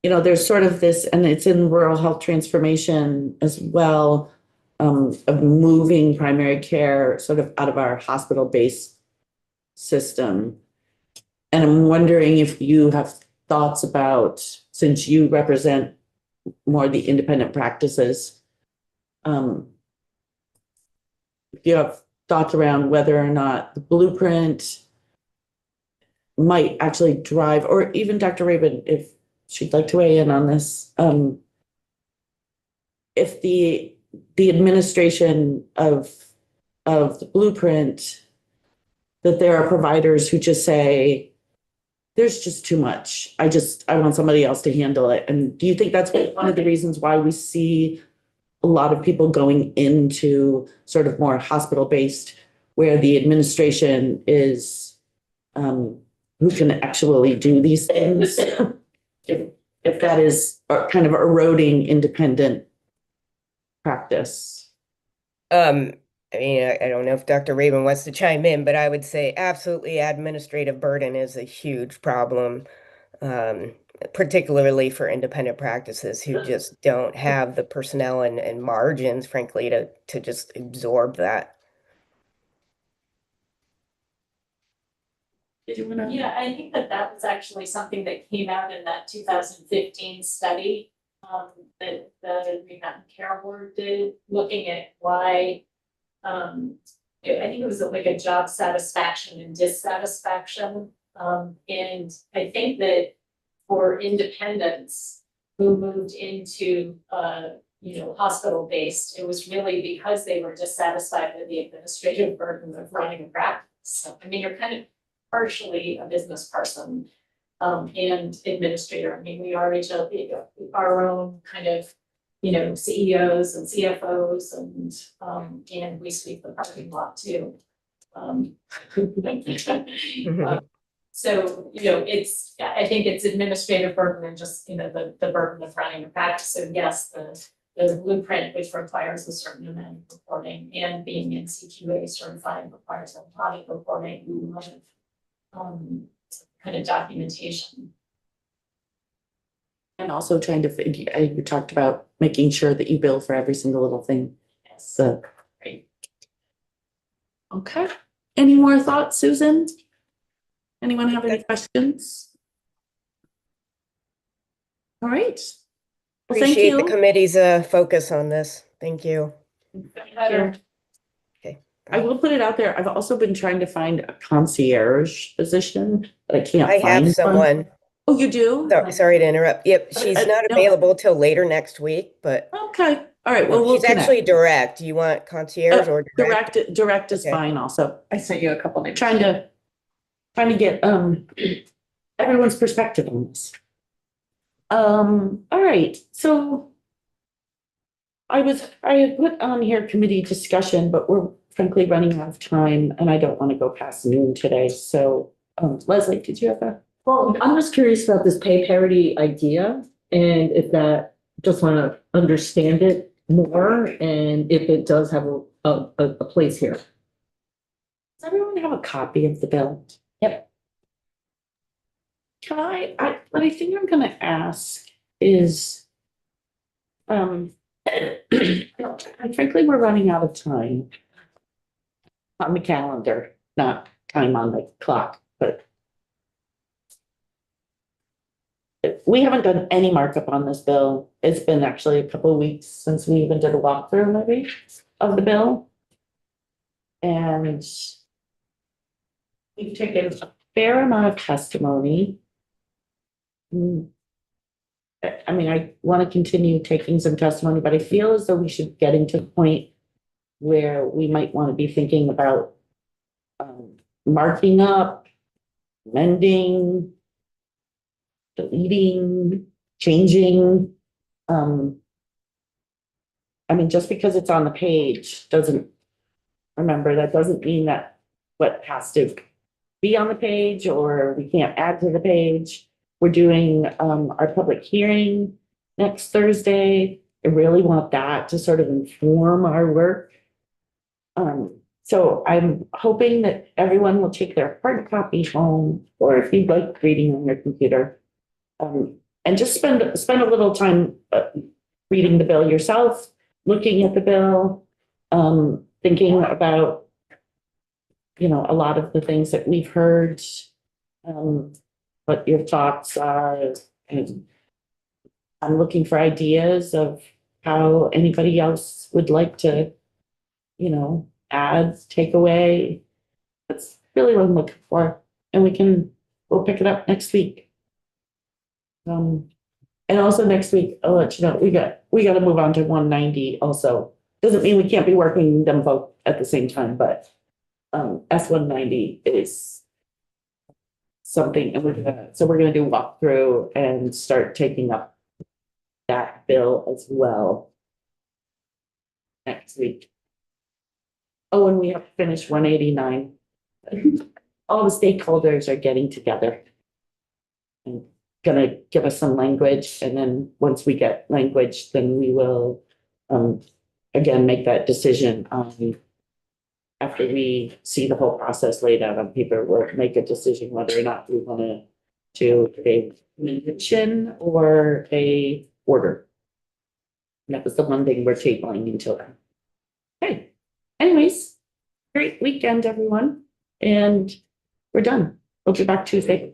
Speaker 1: there's sort of this, and it's in rural health transformation as well, of moving primary care sort of out of our hospital-based system. And I'm wondering if you have thoughts about, since you represent more the independent practices, if you have thoughts around whether or not the Blueprint might actually drive, or even Dr. Rabin, if she'd like to weigh in on this, if the administration of the Blueprint, that there are providers who just say, there's just too much. I want somebody else to handle it. And do you think that's one of the reasons why we see a lot of people going into sort of more hospital-based, where the administration is who can actually do these things. If that is kind of eroding independent practice.
Speaker 9: I mean, I don't know if Dr. Raven wants to chime in, but I would say absolutely administrative burden is a huge problem. Particularly for independent practices who just don't have the personnel and margins, frankly, to just absorb that.
Speaker 1: Did you wanna?
Speaker 2: Yeah, I think that that was actually something that came out in that 2015 study that the Rehab Care Board did, looking at why I think it was like a job satisfaction and dissatisfaction. And I think that for independents who moved into hospital-based, it was really because they were dissatisfied with the administrative burden of running a practice. So, I mean, you're kind of partially a business person and administrator. I mean, we are each of our own kind of, CEOs and CFOs and we sweep the parking lot too. So, I think it's administrative burden and just, the burden of running a practice. So yes, the blueprint, which requires a certain amount of reporting, and being in CQA certified requires a lot of reporting, a lot of kind of documentation.
Speaker 1: And also trying to figure, you talked about making sure that you bill for every single little thing.
Speaker 2: Yes.
Speaker 1: So, great. Okay. Any more thoughts, Susan? Anyone have any questions? All right. Well, thank
Speaker 9: Appreciate the
Speaker 1: you.
Speaker 9: committee's focus on this. Thank you.
Speaker 2: Better.
Speaker 1: I will put it out there. I've also been trying to find a concierge position, but I can't
Speaker 9: I
Speaker 1: find
Speaker 9: have
Speaker 1: one.
Speaker 9: someone.
Speaker 1: Oh, you do?
Speaker 9: Sorry to interrupt. Yep, she's not
Speaker 1: no.
Speaker 9: available till later next week, but
Speaker 1: Okay. All right. Well, we'll
Speaker 9: she's actually
Speaker 1: connect.
Speaker 9: direct. Do you want concierge or direct?
Speaker 1: Direct is
Speaker 9: Okay.
Speaker 1: fine also.
Speaker 5: I sent you a couple names.
Speaker 1: Trying to get everyone's perspective on this. All right, so I had put on here committee discussion, but we're frankly running out of time and I don't want to go past noon today. So Leslie, did you have a?
Speaker 4: Well, I'm just curious about this pay parity idea and if that, just want to understand it more and if it does have a place here.
Speaker 1: Does everyone have a copy of the bill?
Speaker 4: Yep.
Speaker 1: Can what I think I'm gonna ask is, and frankly, we're running out of time on the calendar, not time on the clock, but we haven't done any markup on this bill. It's been actually a couple of weeks since we even did a walkthrough maybe of the bill. And we've taken a fair amount of testimony. I mean, I want to continue taking some testimony, but I feel as though we should get into the point where we might want to be thinking about marking up, amending, deleting, changing. I mean, just because it's on the page that doesn't mean that what has to be on the page or we can't add to the page. We're doing our public hearing next Thursday. I really want that to sort of inform our work. So I'm hoping that everyone will take their hard copy home, or if you'd like reading on your computer, and just spend a little time reading the bill yourself, looking at the bill, thinking about, a lot of the things that we've heard, what your thoughts are, and I'm looking for ideas of how anybody else would like to, add, take away. That's really what I'm looking for. And we'll pick it up next week. And also next week, I'll let you know, we got to move on to 190 also. Doesn't mean we can't be working them both at the same time, but S190 is something, and we're gonna do walkthrough and start taking up that bill as well. next week. Oh, and we have to finish 189. All the stakeholders are getting together. And gonna give us some language, and then once we get language, then we will again make that decision after we see the whole process laid out on paper. We'll make a decision whether or not we want to do a mention or a order. That was the one thing we're tabling until then. Okay, anyways, great weekend, everyone, and we're done. We'll be back Tuesday.